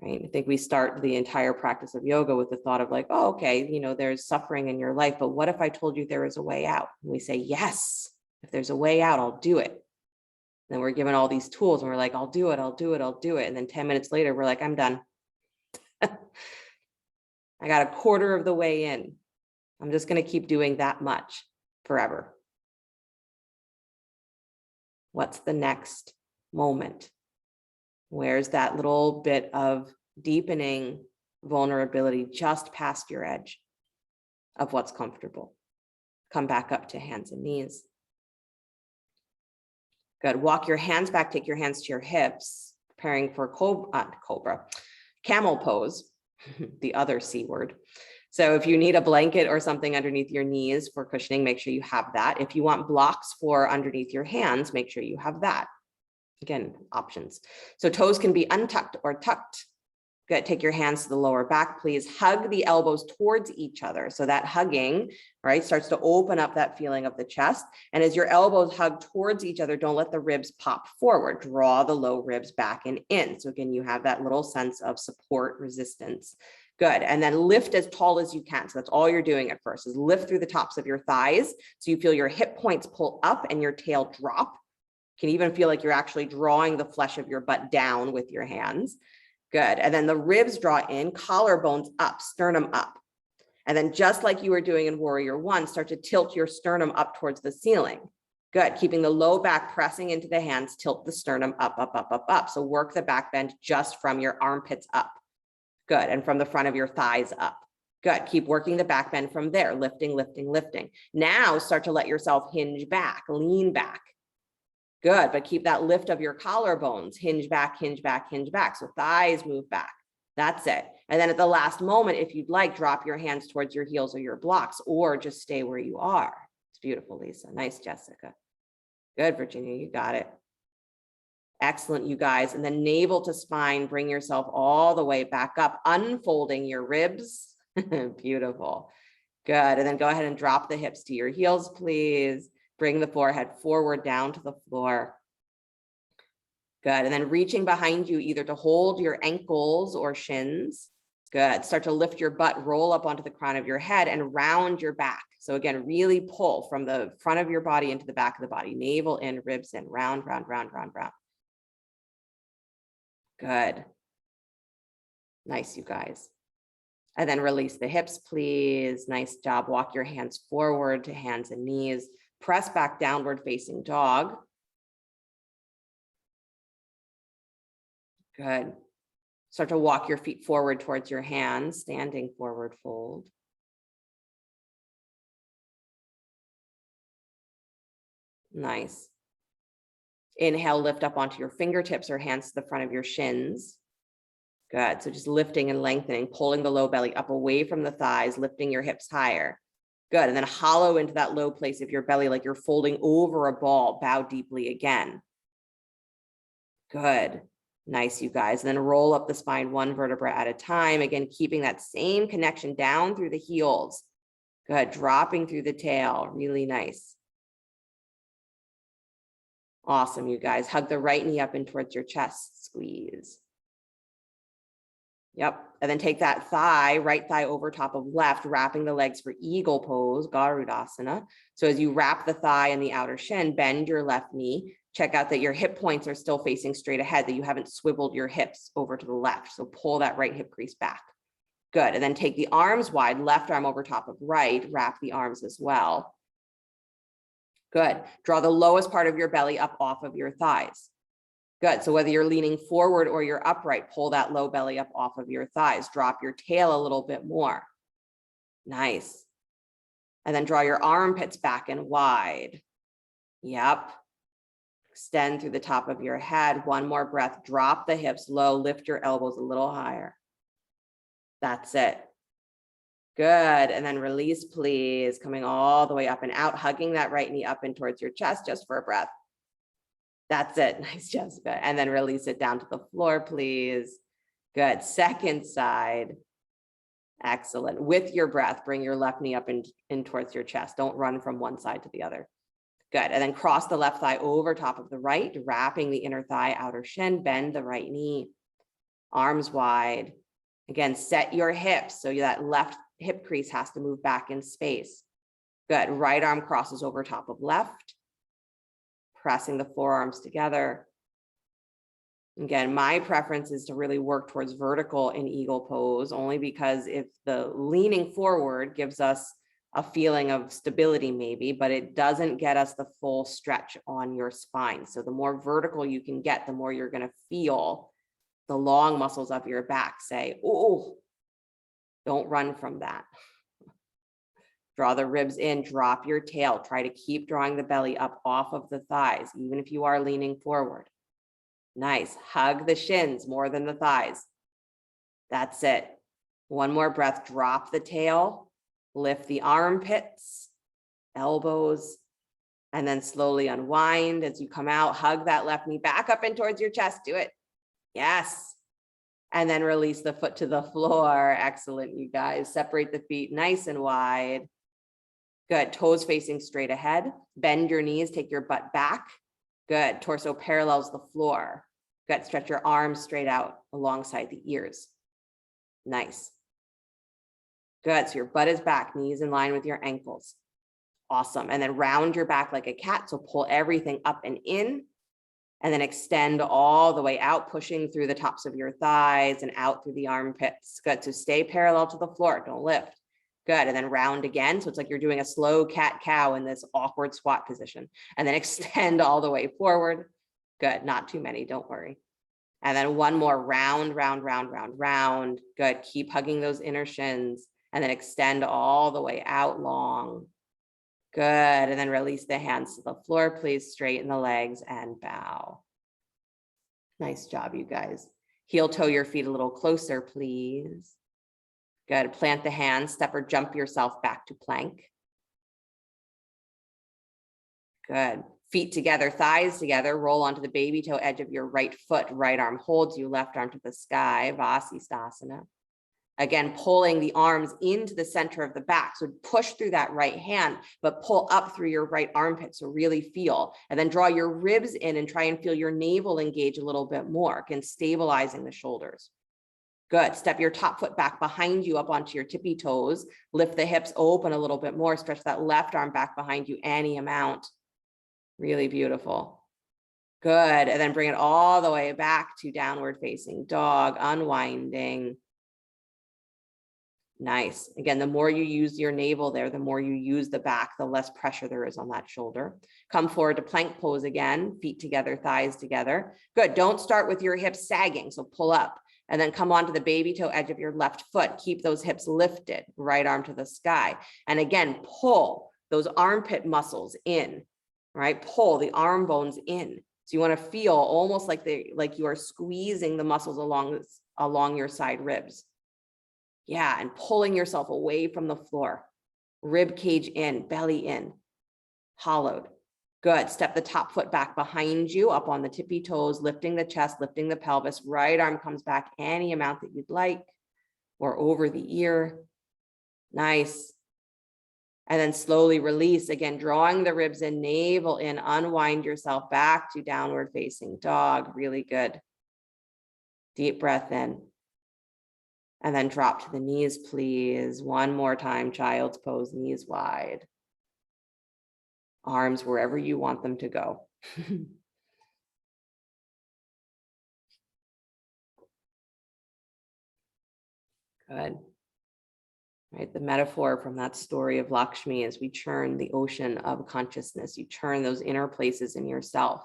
Right? I think we start the entire practice of yoga with the thought of like, oh, okay, you know, there's suffering in your life, but what if I told you there was a way out? And we say, yes, if there's a way out, I'll do it. Then we're given all these tools and we're like, I'll do it, I'll do it, I'll do it. And then 10 minutes later, we're like, I'm done. I got a quarter of the way in. I'm just going to keep doing that much forever. What's the next moment? Where's that little bit of deepening vulnerability just past your edge of what's comfortable? Come back up to hands and knees. Good. Walk your hands back, take your hands to your hips, preparing for Cobra, Camel Pose, the other C word. So if you need a blanket or something underneath your knees for cushioning, make sure you have that. If you want blocks for underneath your hands, make sure you have that. Again, options. So toes can be untucked or tucked. Good. Take your hands to the lower back, please. Hug the elbows towards each other. So that hugging, right, starts to open up that feeling of the chest. And as your elbows hug towards each other, don't let the ribs pop forward. Draw the low ribs back and in. So again, you have that little sense of support, resistance. Good. And then lift as tall as you can. So that's all you're doing at first, is lift through the tops of your thighs. So you feel your hip points pull up and your tail drop. You can even feel like you're actually drawing the flesh of your butt down with your hands. Good. And then the ribs draw in, collarbones up, sternum up. And then just like you were doing in Warrior One, start to tilt your sternum up towards the ceiling. Good. Keeping the low back pressing into the hands, tilt the sternum up, up, up, up, up. So work the back bend just from your armpits up. Good. And from the front of your thighs up. Good. Keep working the back bend from there, lifting, lifting, lifting. Now start to let yourself hinge back, lean back. Good, but keep that lift of your collarbones, hinge back, hinge back, hinge back. So thighs move back. That's it. And then at the last moment, if you'd like, drop your hands towards your heels or your blocks, or just stay where you are. It's beautiful, Lisa. Nice, Jessica. Good, Virginia, you got it. Excellent, you guys. And then navel to spine, bring yourself all the way back up, unfolding your ribs. Beautiful. Good. And then go ahead and drop the hips to your heels, please. Bring the forehead forward down to the floor. Good. And then reaching behind you, either to hold your ankles or shins. Good. Start to lift your butt, roll up onto the crown of your head and round your back. So again, really pull from the front of your body into the back of the body. Navel in, ribs in, round, round, round, round, round. Good. Nice, you guys. And then release the hips, please. Nice job. Walk your hands forward to hands and knees. Press back, downward facing dog. Good. Start to walk your feet forward towards your hands, standing forward fold. Nice. Inhale, lift up onto your fingertips or hands to the front of your shins. Good. So just lifting and lengthening, pulling the low belly up away from the thighs, lifting your hips higher. Good. And then hollow into that low place of your belly like you're folding over a ball. Bow deeply again. Good. Nice, you guys. And then roll up the spine one vertebra at a time. Again, keeping that same connection down through the heels. Good. Dropping through the tail. Really nice. Awesome, you guys. Hug the right knee up in towards your chest. Squeeze. Yep. And then take that thigh, right thigh over top of left, wrapping the legs for eagle pose, Garudasana. So as you wrap the thigh and the outer shin, bend your left knee. Check out that your hip points are still facing straight ahead, that you haven't swiveled your hips over to the left. So pull that right hip crease back. Good. And then take the arms wide, left arm over top of right, wrap the arms as well. Good. Draw the lowest part of your belly up off of your thighs. Good. So whether you're leaning forward or you're upright, pull that low belly up off of your thighs. Drop your tail a little bit more. Nice. And then draw your armpits back and wide. Yep. Extend through the top of your head. One more breath. Drop the hips low. Lift your elbows a little higher. That's it. Good. And then release, please. Coming all the way up and out, hugging that right knee up and towards your chest just for a breath. That's it. Nice, Jessica. And then release it down to the floor, please. Good. Second side. Excellent. With your breath, bring your left knee up in towards your chest. Don't run from one side to the other. Good. And then cross the left thigh over top of the right, wrapping the inner thigh, outer shin, bend the right knee, arms wide. Again, set your hips so that left hip crease has to move back in space. Good. Right arm crosses over top of left, pressing the forearms together. Again, my preference is to really work towards vertical in eagle pose, only because if the leaning forward gives us a feeling of stability maybe, but it doesn't get us the full stretch on your spine. So the more vertical you can get, the more you're going to feel the long muscles of your back say, oh, don't run from that. Draw the ribs in, drop your tail. Try to keep drawing the belly up off of the thighs, even if you are leaning forward. Nice. Hug the shins more than the thighs. That's it. One more breath. Drop the tail. Lift the armpits, elbows, and then slowly unwind as you come out. Hug that left knee back up and towards your chest. Do it. Yes. And then release the foot to the floor. Excellent, you guys. Separate the feet nice and wide. Good. Toes facing straight ahead. Bend your knees. Take your butt back. Good. Torso parallels the floor. Good. Stretch your arms straight out alongside the ears. Nice. Good. So your butt is back, knees in line with your ankles. Awesome. And then round your back like a cat. So pull everything up and in, and then extend all the way out, pushing through the tops of your thighs and out through the armpits. Good. So stay parallel to the floor. Don't lift. Good. And then round again. So it's like you're doing a slow cat-cow in this awkward squat position, and then extend all the way forward. Good. Not too many. Don't worry. And then one more round, round, round, round, round. Good. Keep hugging those inner shins. And then extend all the way out long. Good. And then release the hands to the floor, please. Straighten the legs and bow. Nice job, you guys. Heel toe your feet a little closer, please. Good. Plant the hands, step or jump yourself back to plank. Good. Feet together, thighs together, roll onto the baby toe edge of your right foot, right arm holds you, left arm to the sky, Vasisthasana. Again, pulling the arms into the center of the back. So push through that right hand, but pull up through your right armpit. So really feel, and then draw your ribs in and try and feel your navel engage a little bit more, again, stabilizing the shoulders. Good. Step your top foot back behind you up onto your tippy toes. Lift the hips open a little bit more. Stretch that left arm back behind you any amount. Really beautiful. Good. And then bring it all the way back to downward facing dog, unwinding. Nice. Again, the more you use your navel there, the more you use the back, the less pressure there is on that shoulder. Come forward to plank pose again, feet together, thighs together. Good. Don't start with your hips sagging. So pull up and then come onto the baby toe edge of your left foot. Keep those hips lifted, right arm to the sky. And again, pull those armpit muscles in, right? Pull the arm bones in. So you want to feel almost like you are squeezing the muscles along your side ribs. Yeah, and pulling yourself away from the floor. Rib cage in, belly in, hollowed. Good. Step the top foot back behind you, up on the tippy toes, lifting the chest, lifting the pelvis. Right arm comes back any amount that you'd like, or over the ear. Nice. And then slowly release, again, drawing the ribs in, navel in, unwind yourself back to downward facing dog. Really good. Deep breath in. And then drop to the knees, please. One more time, child's pose, knees wide. Arms wherever you want them to go. Good. Right, the metaphor from that story of Lakshmi is we churn the ocean of consciousness. You churn those inner places in yourself.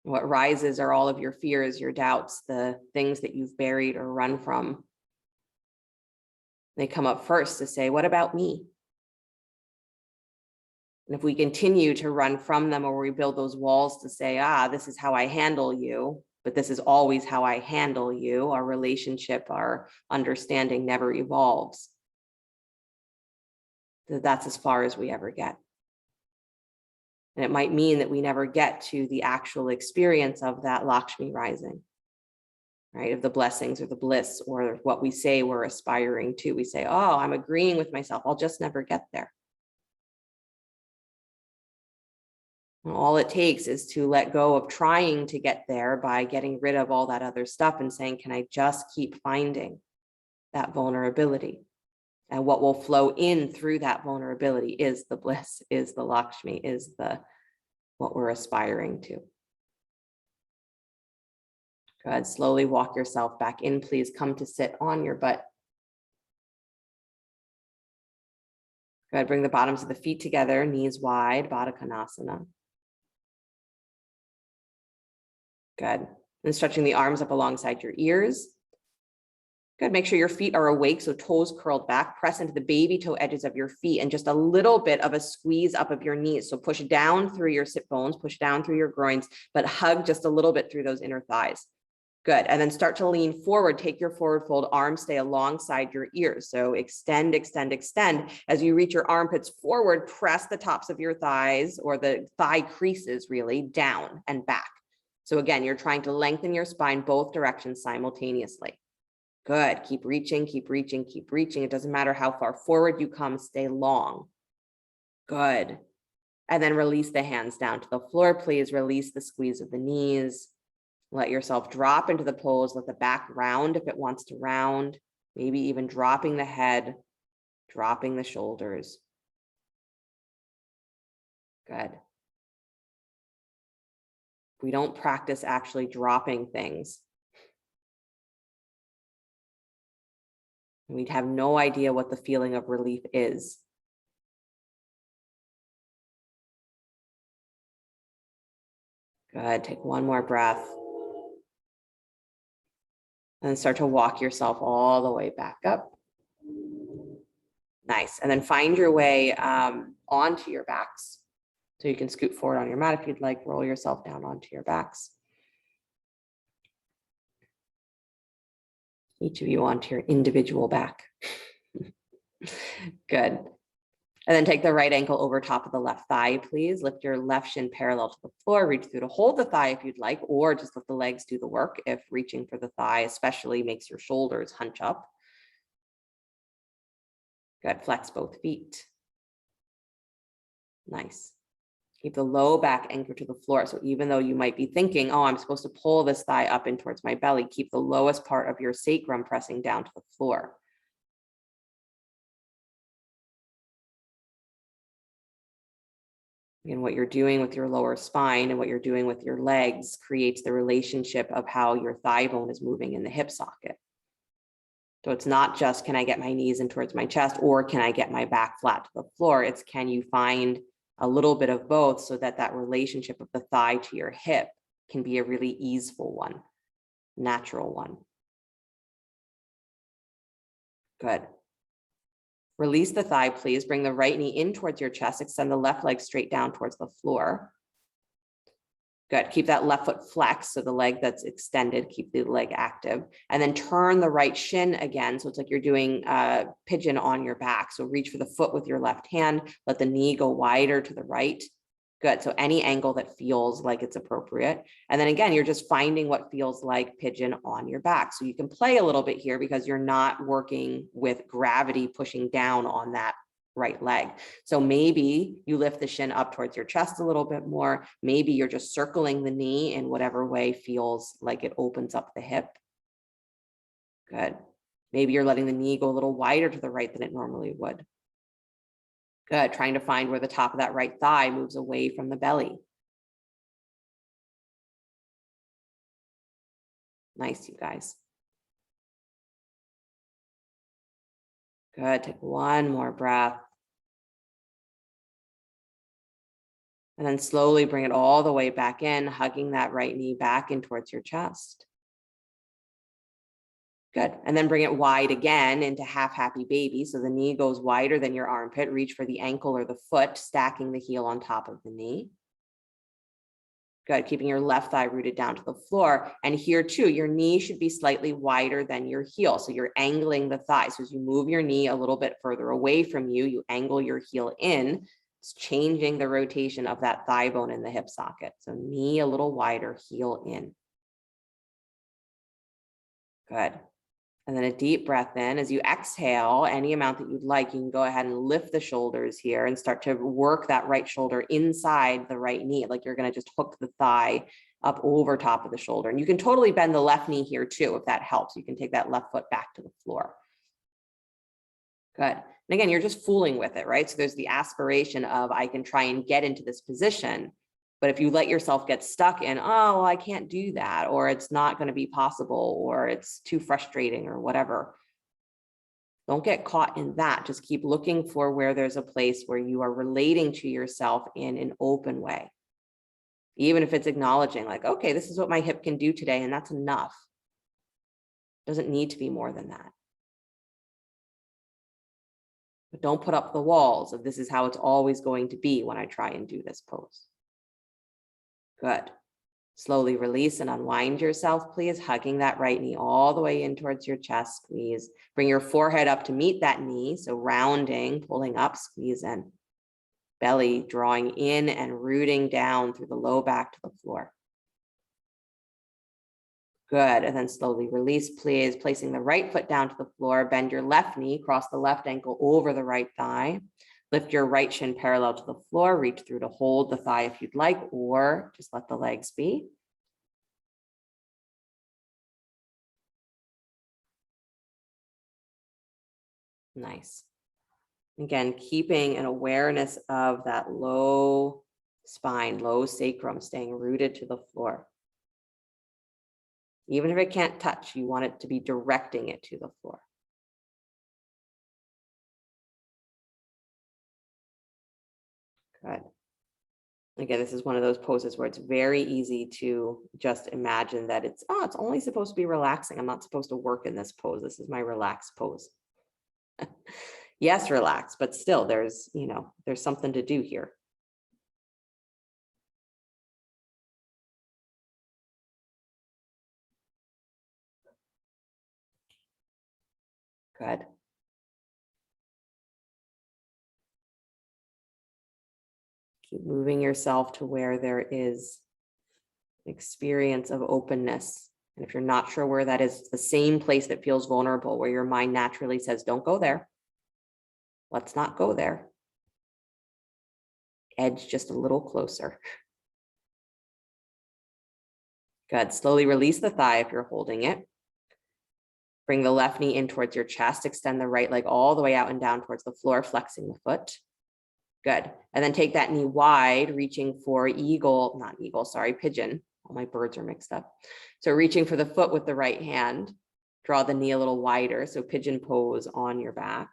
What rises are all of your fears, your doubts, the things that you've buried or run from. They come up first to say, what about me? And if we continue to run from them, or we build those walls to say, this is how I handle you, but this is always how I handle you, our relationship, our understanding never evolves. That's as far as we ever get. And it might mean that we never get to the actual experience of that Lakshmi rising, right? Of the blessings or the bliss or what we say we're aspiring to. We say, I'm agreeing with myself. I'll just never get there. And all it takes is to let go of trying to get there by getting rid of all that other stuff and saying, can I just keep finding that vulnerability? And what will flow in through that vulnerability is the bliss, is the Lakshmi, is what we're aspiring to. Good. Slowly walk yourself back in, please. Come to sit on your butt. Good. Bring the bottoms of the feet together, knees wide, Baddha Konasana. Good. And stretching the arms up alongside your ears. Good. Make sure your feet are awake, so toes curled back. Press into the baby toe edges of your feet and just a little bit of a squeeze up of your knees. So push down through your sit bones, push down through your groins, but hug just a little bit through those inner thighs. Good. And then start to lean forward. Take your forward fold, arms stay alongside your ears. So extend, extend, extend. As you reach your armpits forward, press the tops of your thighs, or the thigh creases really, down and back. So again, you're trying to lengthen your spine both directions simultaneously. Good. Keep reaching, keep reaching, keep reaching. It doesn't matter how far forward you come, stay long. Good. And then release the hands down to the floor, please. Release the squeeze of the knees. Let yourself drop into the pose. Let the back round if it wants to round. Maybe even dropping the head, dropping the shoulders. Good. We don't practice actually dropping things, we'd have no idea what the feeling of relief is. Good. Take one more breath. And then start to walk yourself all the way back up. Nice. And then find your way onto your backs. So you can scoot forward on your mat if you'd like, roll yourself down onto your backs. Each of you onto your individual back. Good. And then take the right ankle over top of the left thigh, please. Lift your left shin parallel to the floor. Reach through to hold the thigh if you'd like, or just let the legs do the work if reaching for the thigh especially makes your shoulders hunch up. Good. Flex both feet. Nice. Keep the low back anchored to the floor. So even though you might be thinking, oh, I'm supposed to pull this thigh up in towards my belly, keep the lowest part of your sacrum pressing down to the floor. And what you're doing with your lower spine and what you're doing with your legs creates the relationship of how your thigh bone is moving in the hip socket. So it's not just, can I get my knees in towards my chest, or can I get my back flat to the floor? It's, can you find a little bit of both so that that relationship of the thigh to your hip can be a really easeful one, natural one. Good. Release the thigh, please. Bring the right knee in towards your chest. Extend the left leg straight down towards the floor. Good. Keep that left foot flexed, so the leg that's extended, keep the leg active. And then turn the right shin again. So it's like you're doing a pigeon on your back. So reach for the foot with your left hand. Let the knee go wider to the right. Good. So any angle that feels like it's appropriate. And then again, you're just finding what feels like pigeon on your back. So you can play a little bit here because you're not working with gravity pushing down on that right leg. So maybe you lift the shin up towards your chest a little bit more. Maybe you're just circling the knee in whatever way feels like it opens up the hip. Good. Maybe you're letting the knee go a little wider to the right than it normally would. Good. Trying to find where the top of that right thigh moves away from the belly. Nice, you guys. Good. Take one more breath. And then slowly bring it all the way back in, hugging that right knee back in towards your chest. Good. And then bring it wide again into half happy baby. So the knee goes wider than your armpit. Reach for the ankle or the foot, stacking the heel on top of the knee. Good. Keeping your left thigh rooted down to the floor. And here too, your knee should be slightly wider than your heel. So you're angling the thigh. So as you move your knee a little bit further away from you, you angle your heel in. It's changing the rotation of that thigh bone in the hip socket. So knee a little wider, heel in. Good. And then a deep breath in. As you exhale, any amount that you'd like, you can go ahead and lift the shoulders here and start to work that right shoulder inside the right knee, like you're going to just hook the thigh up over top of the shoulder. And you can totally bend the left knee here too, if that helps. You can take that left foot back to the floor. Good. And again, you're just fooling with it, right? So there's the aspiration of, I can try and get into this position. But if you let yourself get stuck in, oh, well, I can't do that, or it's not going to be possible, or it's too frustrating or whatever, don't get caught in that. Just keep looking for where there's a place where you are relating to yourself in an open way. Even if it's acknowledging like, okay, this is what my hip can do today, and that's enough. Doesn't need to be more than that. But don't put up the walls of, this is how it's always going to be when I try and do this pose. Good. Slowly release and unwind yourself, please, hugging that right knee all the way in towards your chest, squeeze. Bring your forehead up to meet that knee, so rounding, pulling up, squeeze in. Belly drawing in and rooting down through the low back to the floor. Good, and then slowly release, please, placing the right foot down to the floor. Bend your left knee, cross the left ankle over the right thigh. Lift your right shin parallel to the floor. Reach through to hold the thigh if you'd like, or just let the legs be. Nice. Again, keeping an awareness of that low spine, low sacrum, staying rooted to the floor. Even if it can't touch, you want it to be directing it to the floor. Good. Again, this is one of those poses where it's very easy to just imagine that it's only supposed to be relaxing. I'm not supposed to work in this pose. This is my relaxed pose. Yes, relax, but still there's something to do here. Good. Keep moving yourself to where there is experience of openness. And if you're not sure where that is, it's the same place that feels vulnerable, where your mind naturally says, don't go there. Let's not go there. Edge just a little closer. Good. Slowly release the thigh if you're holding it. Bring the left knee in towards your chest. Extend the right leg all the way out and down towards the floor, flexing the foot. Good. And then take that knee wide, reaching for pigeon. All my birds are mixed up. So reaching for the foot with the right hand, draw the knee a little wider. So pigeon pose on your back.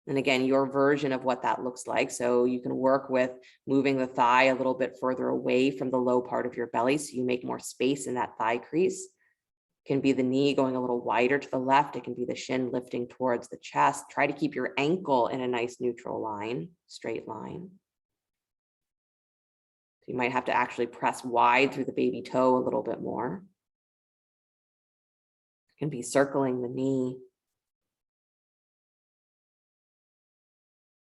And again, your version of what that looks like. So you can work with moving the thigh a little bit further away from the low part of your belly, so you make more space in that thigh crease. It can be the knee going a little wider to the left. It can be the shin lifting towards the chest. Try to keep your ankle in a nice neutral line, straight line. So you might have to actually press wide through the baby toe a little bit more. It can be circling the knee.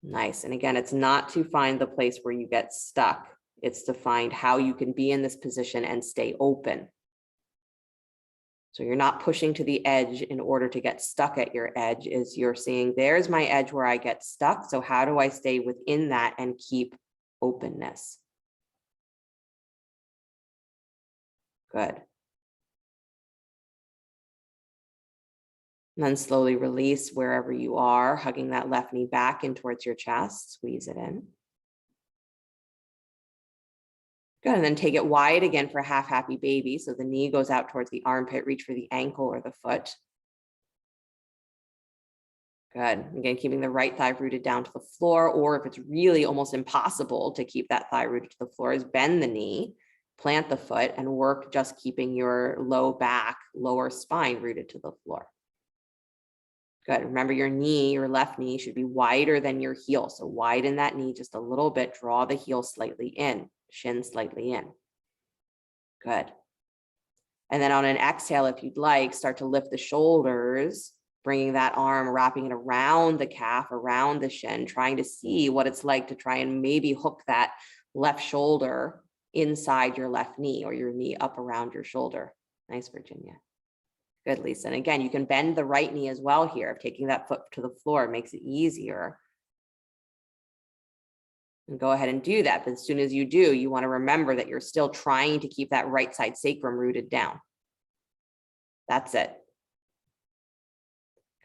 Nice. And again, it's not to find the place where you get stuck. It's to find how you can be in this position and stay open. So you're not pushing to the edge in order to get stuck at your edge. Is you're seeing, there's my edge where I get stuck. So how do I stay within that and keep openness? Good. And then slowly release wherever you are, hugging that left knee back in towards your chest. Squeeze it in. Good. And then take it wide again for half happy baby. So the knee goes out towards the armpit, reach for the ankle or the foot. Good. Again, keeping the right thigh rooted down to the floor, or if it's really almost impossible to keep that thigh rooted to the floor, is bend the knee, plant the foot, and work just keeping your low back, lower spine rooted to the floor. Good. Remember, your knee, your left knee, should be wider than your heel. So widen that knee just a little bit. Draw the heel slightly in, shin slightly in. Good. And then on an exhale, if you'd like, start to lift the shoulders, bringing that arm, wrapping it around the calf, around the shin, trying to see what it's like to try and maybe hook that left shoulder inside your left knee, or your knee up around your shoulder. Nice, Virginia. Good, Lisa. And again, you can bend the right knee as well here. If taking that foot to the floor makes it easier. And go ahead and do that. But as soon as you do, you want to remember that you're still trying to keep that right side sacrum rooted down. That's it.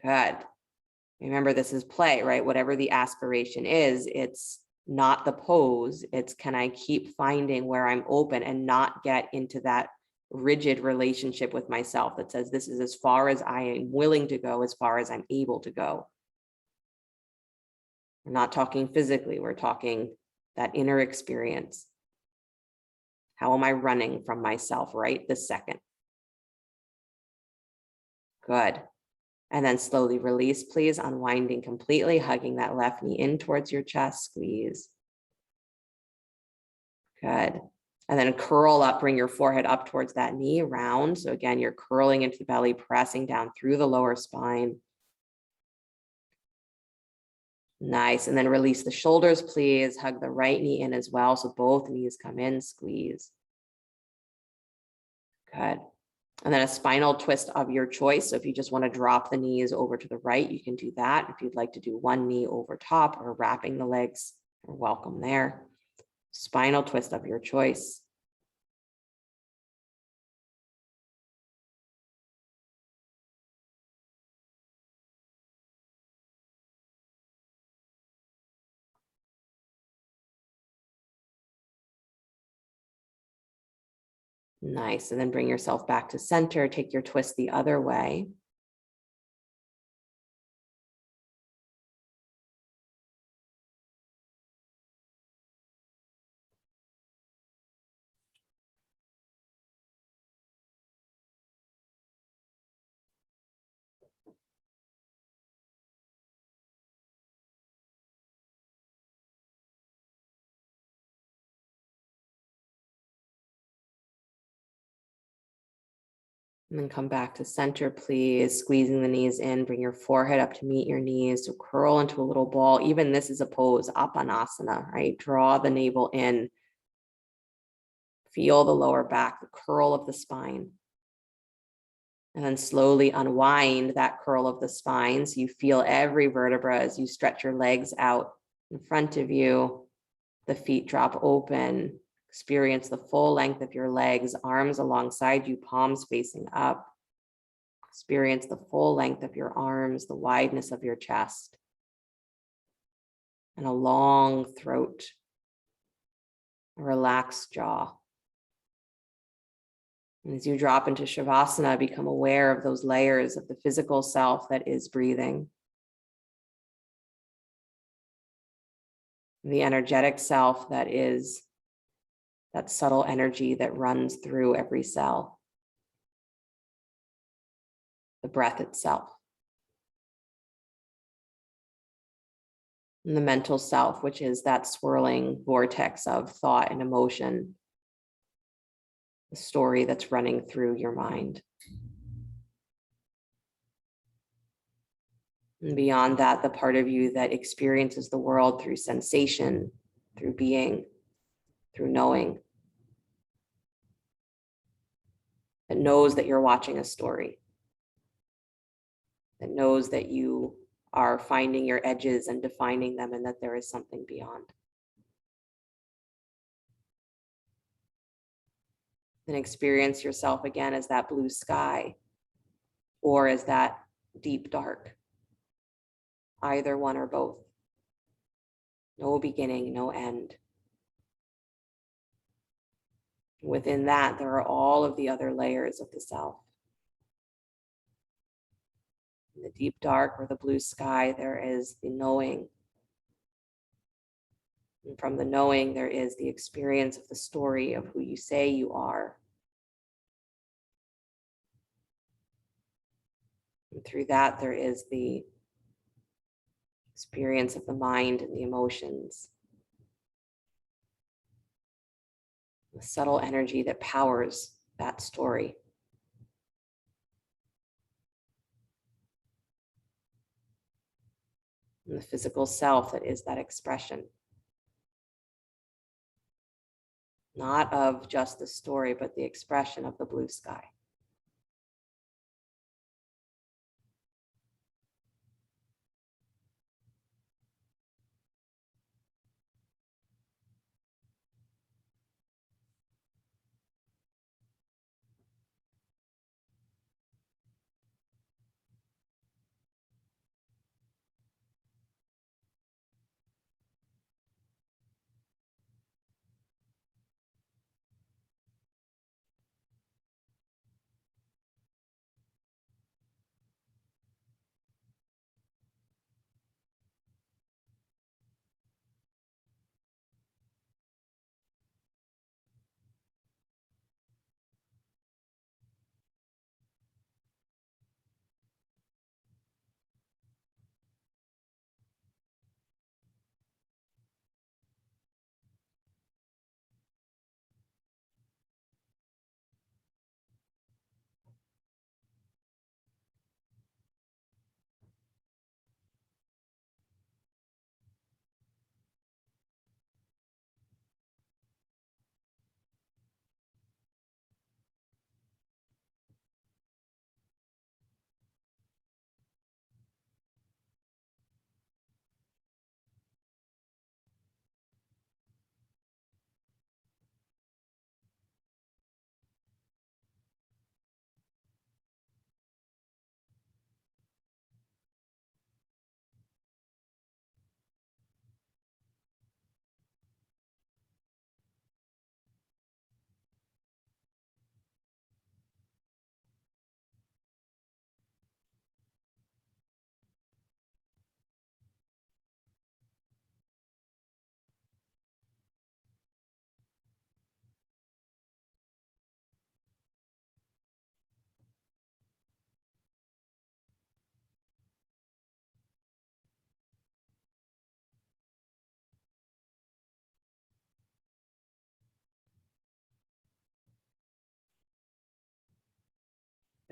Good. Remember, this is play, right? Whatever the aspiration is, it's not the pose. It's, can I keep finding where I'm open and not get into that rigid relationship with myself that says this is as far as I am willing to go, as far as I'm able to go. We're not talking physically, we're talking that inner experience. How am I running from myself right this second? Good. And then slowly release, please, unwinding completely, hugging that left knee in towards your chest, squeeze. Good. And then curl up, bring your forehead up towards that knee, round. So again, you're curling into the belly, pressing down through the lower spine. Nice. And then release the shoulders, please. Hug the right knee in as well. So both knees come in, squeeze. Good. And then a spinal twist of your choice. So if you just want to drop the knees over to the right, you can do that. If you'd like to do one knee over top or wrapping the legs, you're welcome there. Spinal twist of your choice. Nice. And then bring yourself back to center. Take your twist the other way. And then come back to center, please. Squeezing the knees in, bring your forehead up to meet your knees. So curl into a little ball. Even this is a pose, Apanasana, right? Draw the navel in. Feel the lower back, the curl of the spine. And then slowly unwind that curl of the spine. So you feel every vertebra as you stretch your legs out in front of you. The feet drop open. Experience the full length of your legs, arms alongside you, palms facing up. Experience the full length of your arms, the wideness of your chest, and a long throat, a relaxed jaw. And as you drop into Shavasana, become aware of those layers of the physical self that is breathing, the energetic self that is that subtle energy that runs through every cell, the breath itself, and the mental self, which is that swirling vortex of thought and emotion, the story that's running through your mind. And beyond that, the part of you that experiences the world through sensation, through being, through knowing, that knows that you're watching a story, that knows that you are finding your edges and defining them, and that there is something beyond. And experience yourself again as that blue sky or as that deep dark, either one or both. No beginning, no end. Within that, there are all of the other layers of the self. In the deep dark or the blue sky, there is the knowing. And from the knowing, there is the experience of the story of who you say you are. And through that, there is the experience of the mind and the emotions, the subtle energy that powers that story. And the physical self that is that expression. Not of just the story, but the expression of the blue sky.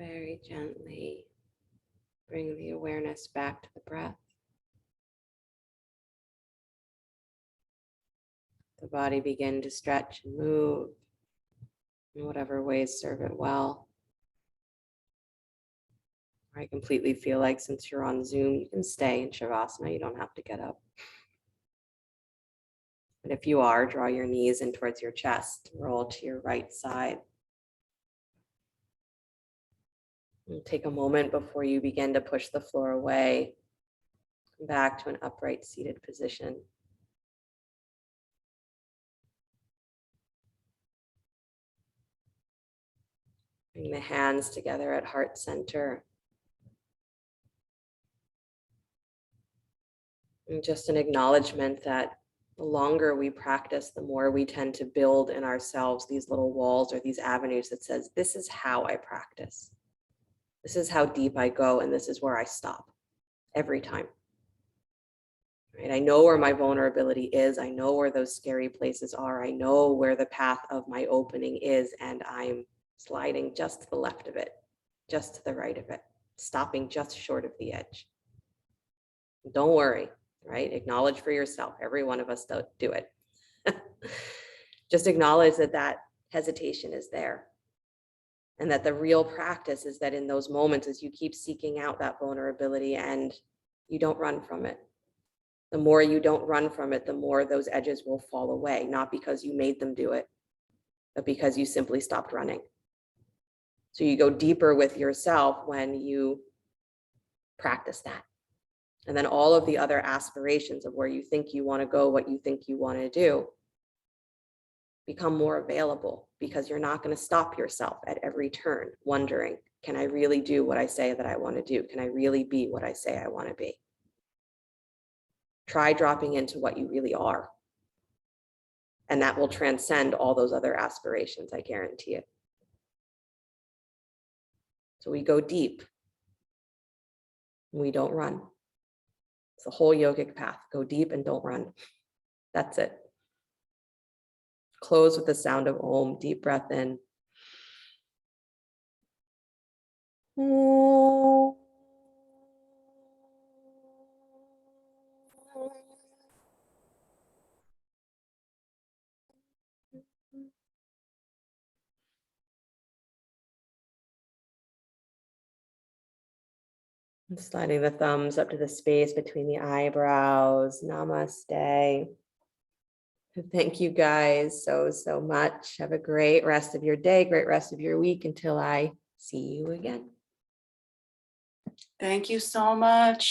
Very gently bring the awareness back to the breath. The body begin to stretch and move in whatever ways serve it well. I completely feel like since you're on Zoom, you can stay in Shavasana. You don't have to get up. But if you are, draw your knees in towards your chest. Roll to your right side. And take a moment before you begin to push the floor away. Come back to an upright seated position. Bring the hands together at heart center. And just an acknowledgement that the longer we practice, the more we tend to build in ourselves these little walls or these avenues that says, this is how I practice. This is how deep I go, and this is where I stop every time. Right? I know where my vulnerability is. I know where those scary places are. I know where the path of my opening is, and I'm sliding just to the left of it, just to the right of it, stopping just short of the edge. Don't worry, right? Acknowledge for yourself. Every one of us do it. Just acknowledge that that hesitation is there. And that the real practice is that in those moments, as you keep seeking out that vulnerability and you don't run from it, the more you don't run from it, the more those edges will fall away, not because you made them do it, but because you simply stopped running. So you go deeper with yourself when you practice that. And then all of the other aspirations of where you think you want to go, what you think you want to do, become more available, because you're not going to stop yourself at every turn wondering, can I really do what I say that I want to do? Can I really be what I say I want to be? Try dropping into what you really are. And that will transcend all those other aspirations, I guarantee it. So we go deep. We don't run. It's the whole yogic path. Go deep and don't run. That's it. Close with the sound of Om. Deep breath in. Om. And sliding the thumbs up to the space between the eyebrows. Namaste. Thank you guys so much. Have a great rest of your day, great rest of your week until I see you again. Thank you so much.